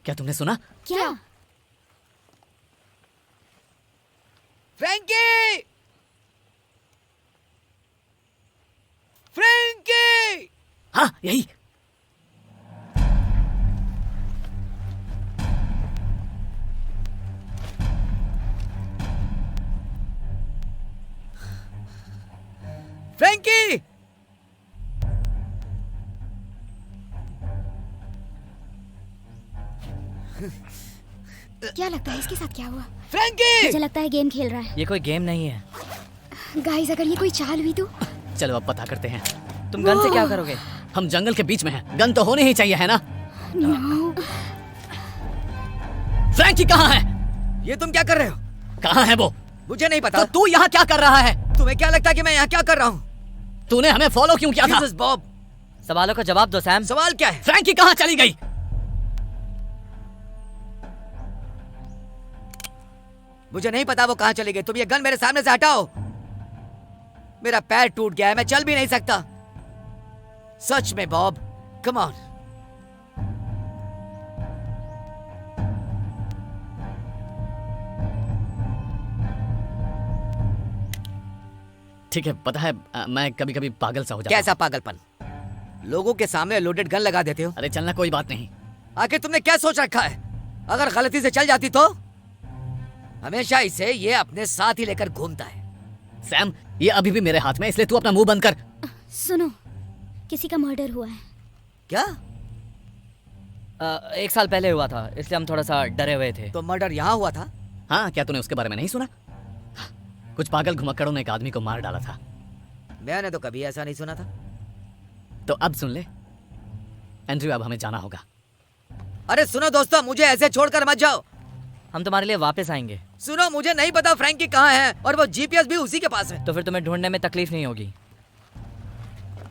क्या तुमने सुना? क्या? फ्रैंकी! फ्रैंकी! हाँ यही। फ्रैंकी! क्या लगता है इसके साथ क्या हुआ? फ्रैंकी! मुझे लगता है गेम खेल रहा है। ये कोई गेम नहीं है। गाइस, अगर ये कोई चाल हुई तो? चलो अब पता करते हैं। तुम गन से क्या करोगे? हम जंगल के बीच में हैं, गन तो होने ही चाहिए, है ना? नो। फ्रैंकी कहाँ है? ये तुम क्या कर रहे हो? कहाँ है वो? मुझे नहीं पता। तो तू यहाँ क्या कर रहा है? तुम्हें क्या लगता है कि मैं यहाँ क्या कर रहा हूँ? तूने हमें फॉलो क्यों किया था? जीसस बॉब, सवालों का जवाब दो सैम। सवाल क्या है? फ्रैंकी कहाँ चली गई? मुझे नहीं पता वो कहाँ चली गई। तुम ये गन मेरे सामने से हटाओ। मेरा पैर टूट गया है, मैं चल भी नहीं सकता। सच में बॉब, कम ऑन। ठीक है, पता है मैं कभी कभी पागल सा हो जाता कैसा पागलपन? लोगों के सामने लोडेड गन लगा देते हो। हूँ। अरे चलना, कोई बात नहीं। आखिर तुमने क्या सोच रखा है? अगर गलती से चल जाती तो? हमेशा इसे ये अपने साथ ही लेकर घूमता है। सैम, ये अभी भी मेरे हाथ में है, इसलिए तू अपना मुंह बंद कर। सुनो, किसी का मर्डर हुआ है। क्या? 1 साल पहले हुआ था, इसलिए हम थोड़ा सा डरे हुए थे। तो मर्डर यहाँ हुआ था? हाँ, क्या तूने उसके बारे में नहीं सुना? कुछ पागल घुमक्कड़ों ने एक आदमी को मार डाला था। मैंने तो कभी ऐसा नहीं सुना था। तो अब सुन ले एंड्रयू, अब हमें जाना होगा। अरे सुनो दोस्तों, मुझे ऐसे छोड़कर मत जाओ। हम तुम्हारे लिए वापस आएंगे। सुनो, मुझे नहीं पता फ्रैंकी कहाँ है, और वो जीपीएस भी उसी के पास है। तो फिर तुम्हें ढूंढने में तकलीफ नहीं होगी।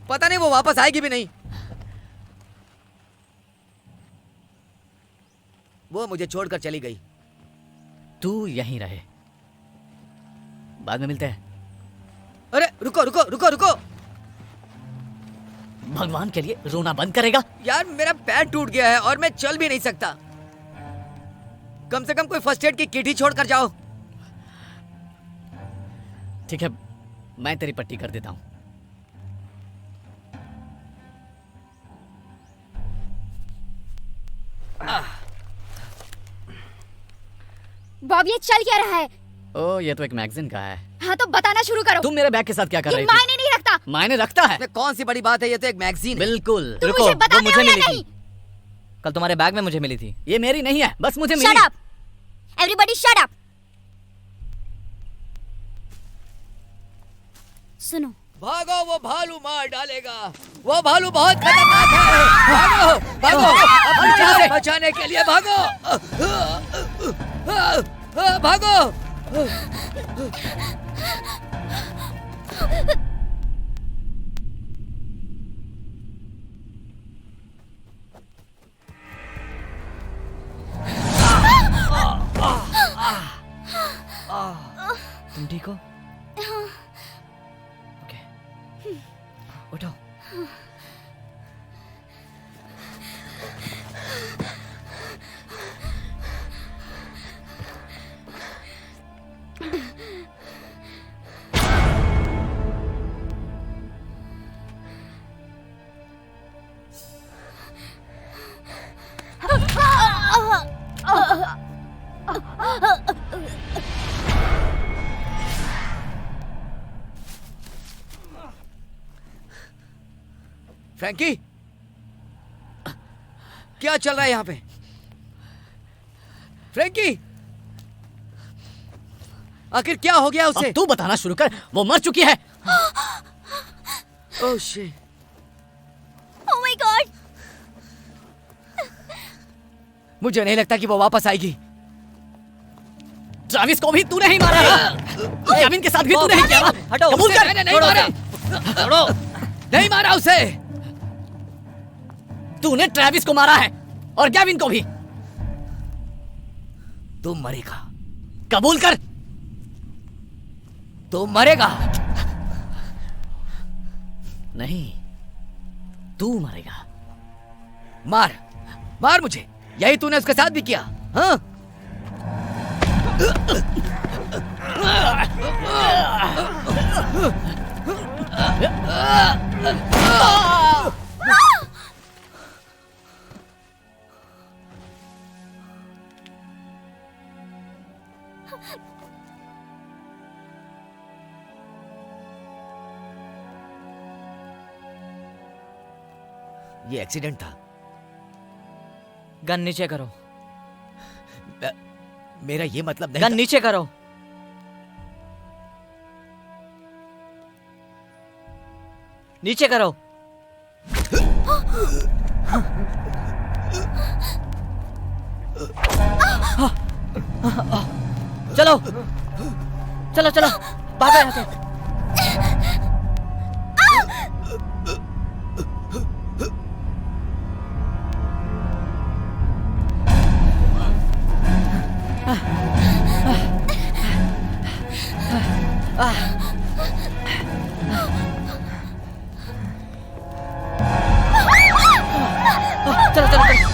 पता नहीं वो वापस आएगी भी नहीं। वो मुझे छोड़कर चली गई। तू यहीं रहे, बाद में मिलते हैं। अरे रुको रुको रुको रुको! भगवान के लिए रोना बंद करेगा? यार मेरा पैर टूट गया है और मैं चल भी नहीं सकता। कम से कम कोई फर्स्ट एड की किट ही छोड़ कर जाओ। ठीक है, मैं तेरी पट्टी कर देता हूँ। बॉब, ये चल क्या रहा है? ओ, ये तो एक मैगजीन का है। हाँ तो बताना शुरू करो। तुम मेरे बैग के साथ क्या कर ये रही थी? मायने नहीं रखता। मायने रखता है। ये कौन सी बड़ी बात है? ये तो एक मैगजीन है। बिल्कुल। तुम रुको, मुझे वो बताते मुझे हो या मिली नहीं? थी। कल तुम्हारे बैग में मुझे मिली थी। ये मेरी नहीं है, बस मुझे शट मिली। Up, everybody shut up. सुनो, भागो, वो भालू मार डालेगा। वो भालू बहुत खतरनाक है। भागो भागो, अपनी जान बचाने के लिए भागो। भागो। तुम ठीक हो? ओके, उठो। फ्रैंकी, क्या चल रहा है यहाँ पे? फ्रैंकी, आखिर क्या हो गया उसे? अब तू बताना शुरू कर, वो मर चुकी है। Oh shit. Oh my God! मुझे नहीं लगता कि वो वापस आएगी। ट्रैविस को भी तूने ही मारा है। केविन के साथ भी तूने ही किया ना? हटो, कबूल कर। मैंने नहीं मारा। नहीं मारा उसे। तूने ट्रैविस को मारा है और केविन को भी। तू मरेगा। कबूल कर। तू मरेगा। नहीं, तू मरेगा। मार, मार मुझे। यही तूने उसके साथ भी किया, हाँ? ये एक्सीडेंट था। गन नीचे करो। मेरा ये मतलब नहीं गन था। नीचे करो। नीचे करो। चलो चलो चलो, भागो यहाँ से। चलो चलो चलो।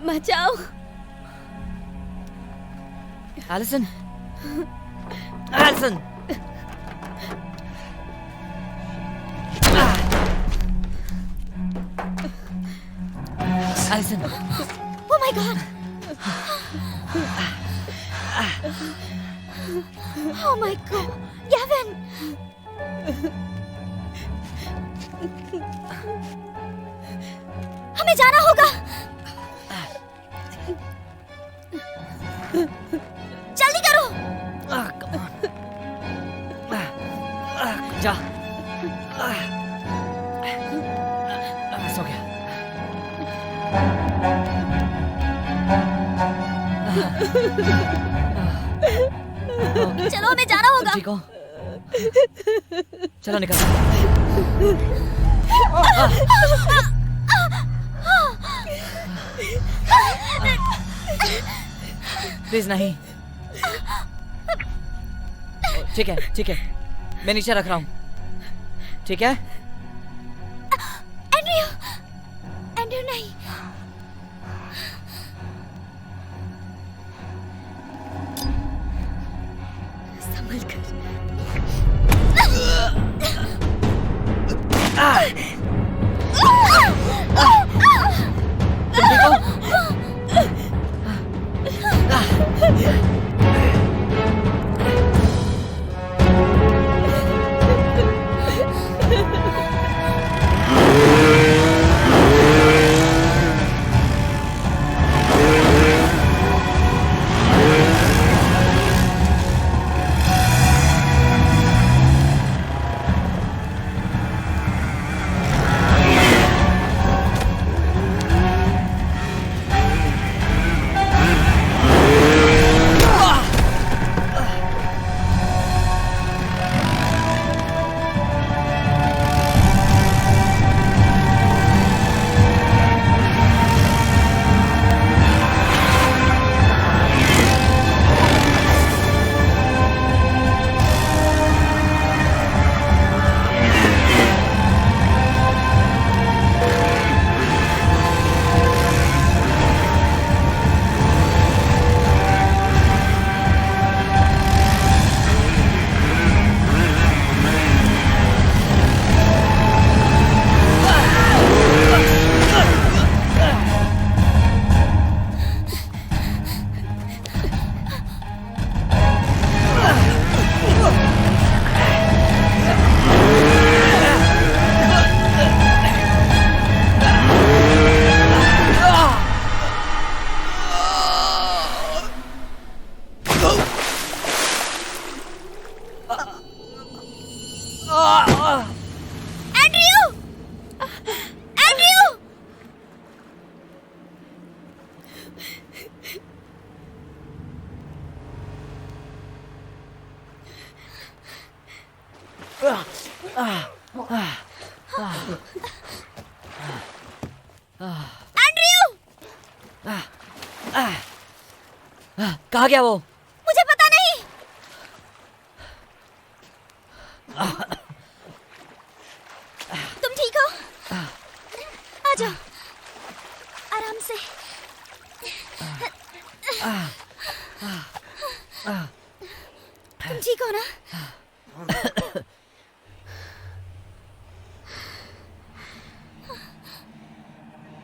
बचाओ। Allison, Allison. Allison. Oh my god. Oh my god. Gavin. हमें जाना होगा। जल्दी करो। जा। सो गया। चलो हमें जाना होगा। ठीक हो? चलो निकल। प्लीज नहीं। ठीक है ठीक है, मैं नीचे रख रहा हूँ। ठीक है? एंड्रयू, एंड्रयू नहीं। संभल कर। तुम ठीक हो? कहाँ गया वो? मुझे पता नहीं। तुम ठीक हो? आ जाओ आराम से। तुम ठीक हो ना?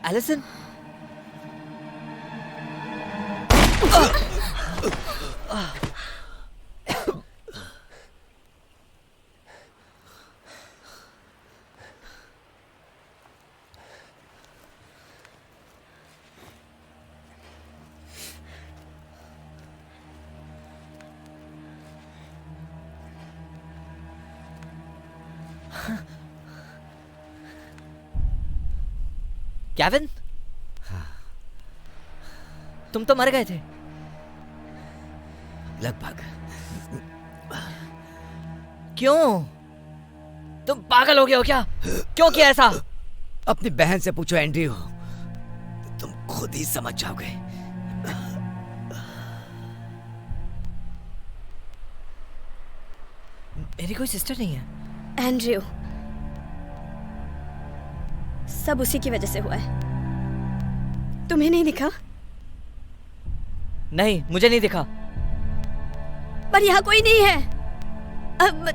एलिसन, केविन, तुम तो मर गए थे। लगभग। क्यों? तुम पागल हो गए हो क्या? क्यों किया ऐसा? अपनी बहन से पूछो एंड्रयू, तुम खुद ही समझ जाओगे। मेरी कोई सिस्टर नहीं है। एंड्रयू, सब उसी की वजह से हुआ है। तुम्हें नहीं दिखा? नहीं, मुझे नहीं दिखा। पर यहाँ कोई नहीं है। अब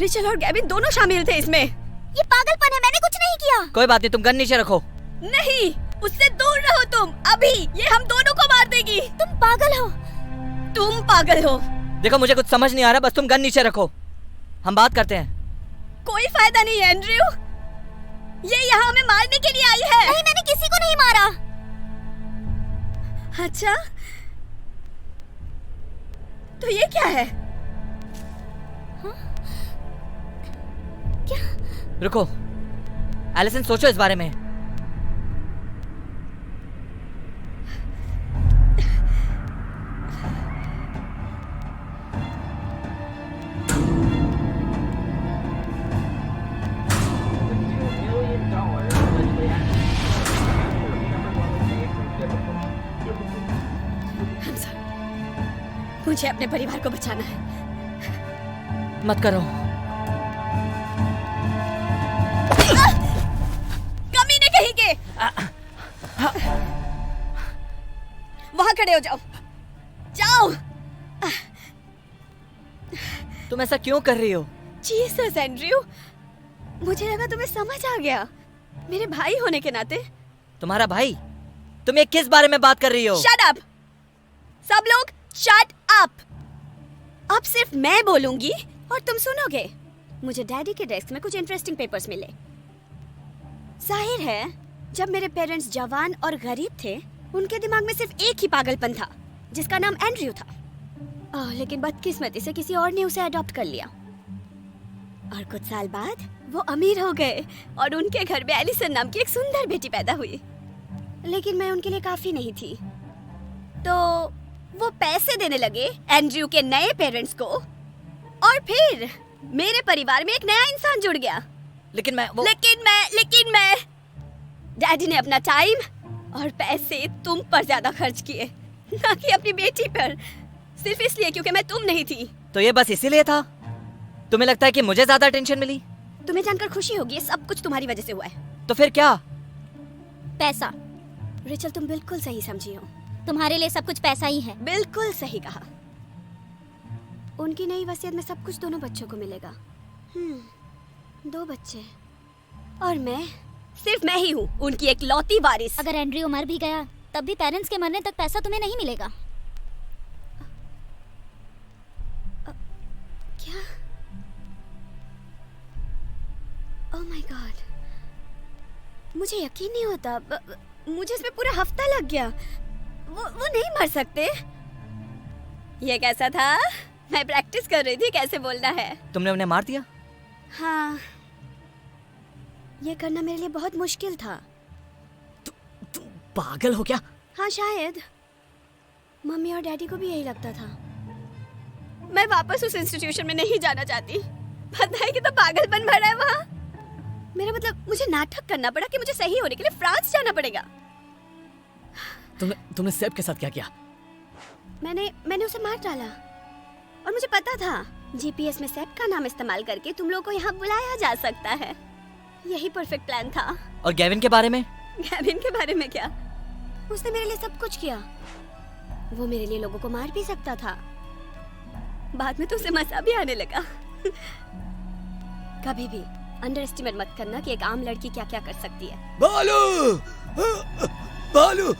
रिचल और गैविन दोनों शामिल थे इसमें। ये पागलपन है, मैंने कुछ नहीं किया। कोई बात नहीं, तुम गन नीचे रखो। नहीं, उससे दूर रहो तुम। अभी ये हम दोनों को मार देगी। तुम पागल हो। तुम पागल हो। देखो, मुझे कुछ समझ नहीं आ रहा, बस तुम गन नीचे रखो, हम बात करते हैं। कोई फायदा नहीं है एंड्रयू, ये यहाँ हमें मारने के लिए आई है। नहीं, मैंने किसी को नहीं मारा। अच्छा, तो ये क्या है? क्या? रुको, एलिसन, सोचो इस बारे में। मुझे अपने परिवार को बचाना है। मत करो। कमीने कहीं के। वहां खड़े हो जाओ, जाओ। तुम ऐसा क्यों कर रही हो? जीसस एंड्रयू, मुझे लगा तुम्हें समझ आ गया, मेरे भाई होने के नाते। तुम्हारा भाई? तुम ये किस बारे में बात कर रही हो? शट अप, सब लोग शट अप। अब सिर्फ मैं बोलूंगी और तुम सुनोगे। मुझे डैडी के डेस्क में कुछ इंटरेस्टिंग पेपर्स मिले। जाहिर है, जब मेरे पेरेंट्स जवान और गरीब थे, उनके दिमाग में सिर्फ एक ही पागलपन था, जिसका नाम एंड्रयू था। लेकिन बदकिस्मती से किसी और ने उसे अडॉप्ट कर लिया और कुछ साल बाद वो अमीर हो गए और उनके घर में एलिसन नाम की एक सुंदर बेटी पैदा हुई। लेकिन मैं उनके लिए काफी नहीं थी, तो वो पैसे देने लगे एंड्रयू के नए पेरेंट्स को, और फिर मेरे परिवार में एक नया इंसान जुड़ गया। लेकिन मैं डैडी ने अपना टाइम और पैसे तुम पर ज्यादा खर्च किए, ना कि अपनी बेटी पर, सिर्फ इसलिए क्योंकि मैं तुम नहीं थी। तो ये बस इसीलिए था? तुम्हें लगता है कि मुझे ज्यादा टेंशन मिली? तुम्हें जानकर खुशी होगी, ये सब कुछ तुम्हारी वजह से हुआ है। तो फिर क्या? पैसा। रिचल, तुम बिल्कुल सही समझी हो। तुम्हारे लिए सब कुछ पैसा ही है। बिल्कुल सही कहा। उनकी नई वसीयत में सब कुछ दोनों बच्चों को मिलेगा। 2 बच्चे, और मैं, सिर्फ मैं ही हूँ उनकी एक लौती वारिस। अगर एंड्रयू मर भी गया, तब भी पेरेंट्स के मरने तक पैसा तुम्हें नहीं मिलेगा। क्या? ओह माय गॉड, मुझे यकीन नहीं होता। मुझे इसमें पूरा हफ्ता लग गया। वो नहीं मर सकते। ये कैसा था? मैं प्रैक्टिस कर रही थी कैसे बोलना है। तुमने उन्हें मार दिया? हाँ, ये करना मेरे लिए बहुत मुश्किल था। तुम पागल हो क्या? हाँ, शायद मम्मी और डैडी को भी यही लगता था। मैं वापस उस इंस्टीट्यूशन में नहीं जाना चाहती। पता है कि तो पागलपन भरा है वहाँ। मेरा मतलब, मुझे नाटक करना पड़ा कि मुझे सही होने के लिए फ्रांस जाना पड़ेगा। तुमने सेब के साथ क्या किया? मैंने उसे मार डाला, और मुझे पता था जीपीएस में सेब का नाम इस्तेमाल करके तुम लोगों को यहाँ बुलाया जा सकता है। यही परफेक्ट प्लान था। और गैविन के बारे में? गैविन के बारे में क्या? उसने मेरे लिए सब कुछ किया। वो मेरे लिए लोगों को मार भी सकता था। बाद में तो उसे मजा भी आने लगा। कभी भी अंडर एस्टिमेट मत करना कि एक आम लड़की क्या क्या कर सकती है। बालू! बालू!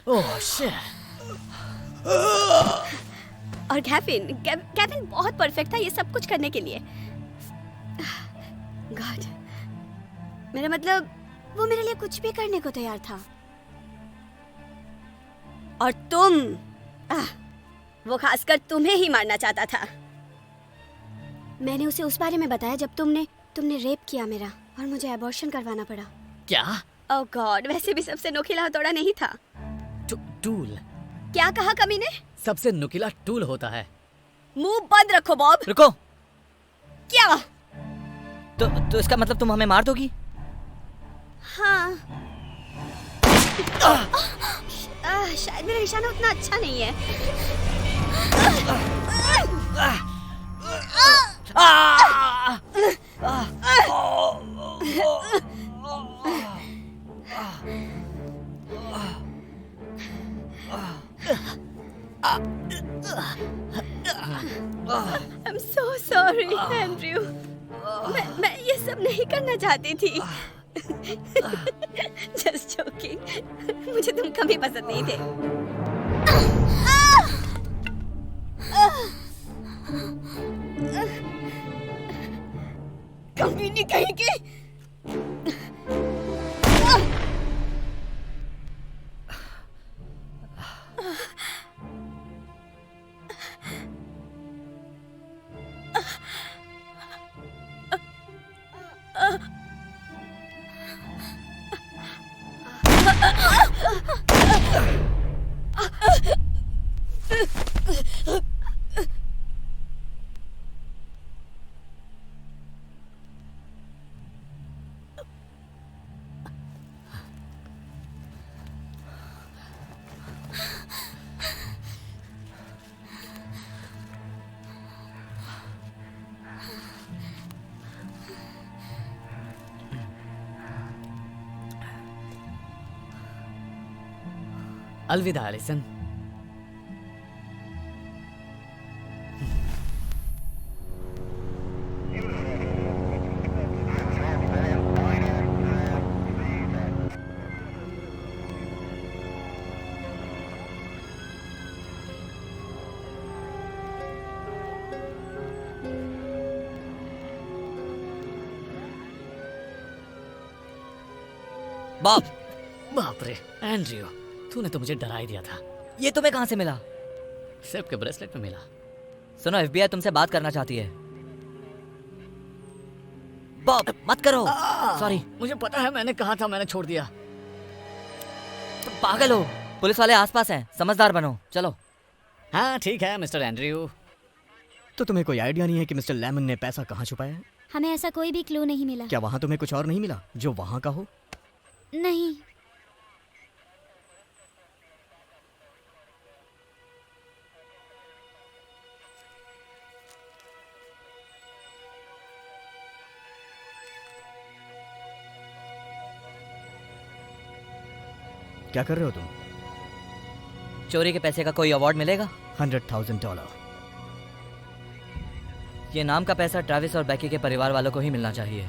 Oh shit. और गैविन बहुत परफेक्ट था ये सब कुछ करने के लिए। गॉड, मेरा मतलब, वो मेरे लिए कुछ भी करने को तैयार था। और तुम, वो खासकर तुम्हें ही मारना चाहता था। मैंने उसे उस बारे में बताया जब तुमने रेप किया मेरा और मुझे अबॉर्शन करवाना पड़ा। क्या? ओह गॉड, वैसे भी सबसे नुकीला हथौड़ा नहीं था। टूल? क्या कहा कमीने? सबसे नुकीला टूल होता है। मुंह बंद रखो बॉब। रुको। क्या? तो इसका मतलब तुम हमें मार दोगी? हाँ। शायद मेरा निशाना उतना अच्छा नहीं है। I'm so sorry, Andrew. मैं ये सब नहीं करना चाहती थी। Just joking। मुझे तुम कभी पसंद नहीं थे। कभी नहीं कहेंगे। अलविदा एलिसन। बॉब। बाप रे एंड्रयू, तूने तो मुझे डरा ही दिया था। ये तुम्हें कहाँ से मिला? सिर्फ के ब्रेसलेट में मिला। सुनो, FBI तुमसे बात करना चाहती है। बॉब मत करो। सॉरी। मुझे पता है, मैंने कहा था, मैंने छोड़ दिया। तुम पागल हो। पुलिस वाले आसपास हैं, समझदार बनो। चलो। हाँ ठीक है मिस्टर एंड्रयू। तो तुम्हें कोई आइडिया नहीं है कि मिस्टर लेमन ने पैसा कहाँ छुपाया है? हमें ऐसा कोई भी क्लू नहीं मिला। क्या वहाँ तुम्हें कुछ और नहीं मिला जो वहाँ का हो? नहीं। क्या कर रहे हो तुम? चोरी के पैसे का कोई अवार्ड मिलेगा? $100,000। ये नाम का पैसा ट्रैविस और बैकी के परिवार वालों को ही मिलना चाहिए।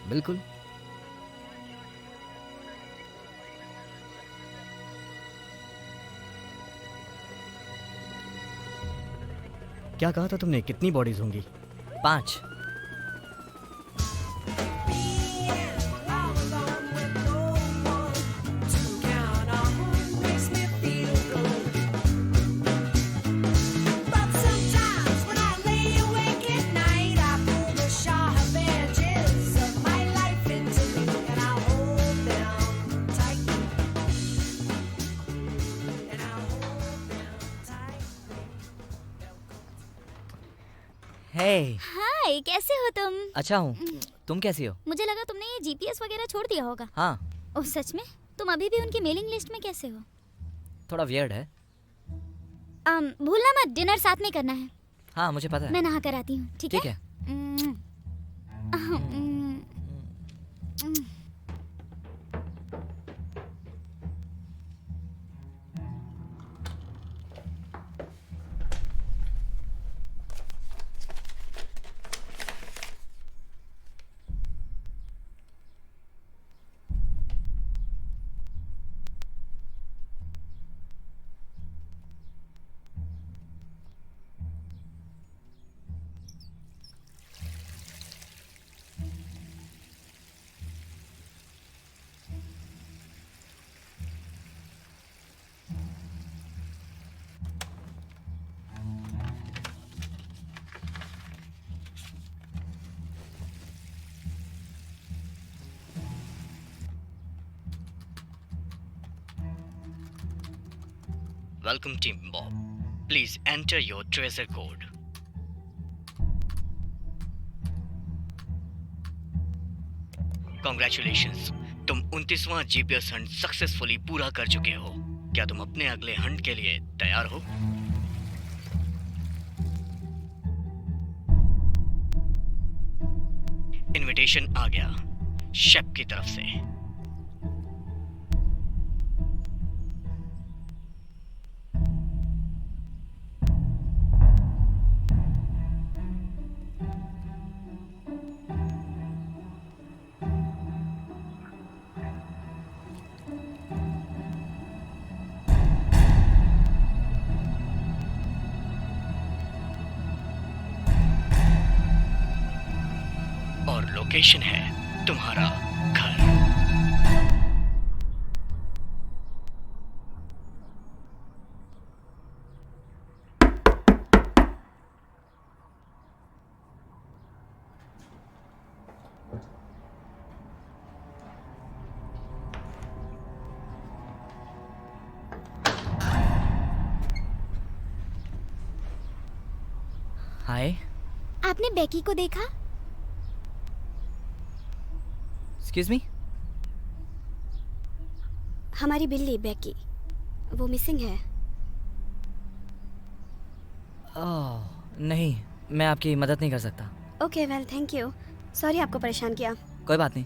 बिल्कुल। क्या कहा था तुमने? कितनी बॉडीज होंगी? 5। हे। हाय, कैसे हो तुम? अच्छा हूँ, तुम कैसी हो? मुझे लगा तुमने ये GPS वगैरह छोड़ दिया होगा। हाँ। ओह सच में? तुम अभी भी उनकी मेलिंग लिस्ट में कैसे हो? थोड़ा वियर्ड है। भूलना मत, डिनर साथ में करना है। हाँ मुझे पता है। मैं नहा कर आती हूँ, ठीक ठीक है? है। Welcome team Bob, please enter your treasure code. Congratulations, तुम 29वां जीपीएस हंट सक्सेसफुली पूरा कर चुके हो। क्या तुम अपने अगले हंट के लिए तैयार हो? इनविटेशन आ गया शेफ की तरफ से। और लोकेशन है तुम्हारा घर। हाय, आपने बेकी को देखा? Excuse me. हमारी बिल्ली बेकी, वो मिसिंग है। ओह नहीं, मैं आपकी मदद नहीं कर सकता। Okay well thank you. Sorry आपको परेशान किया। कोई बात नहीं।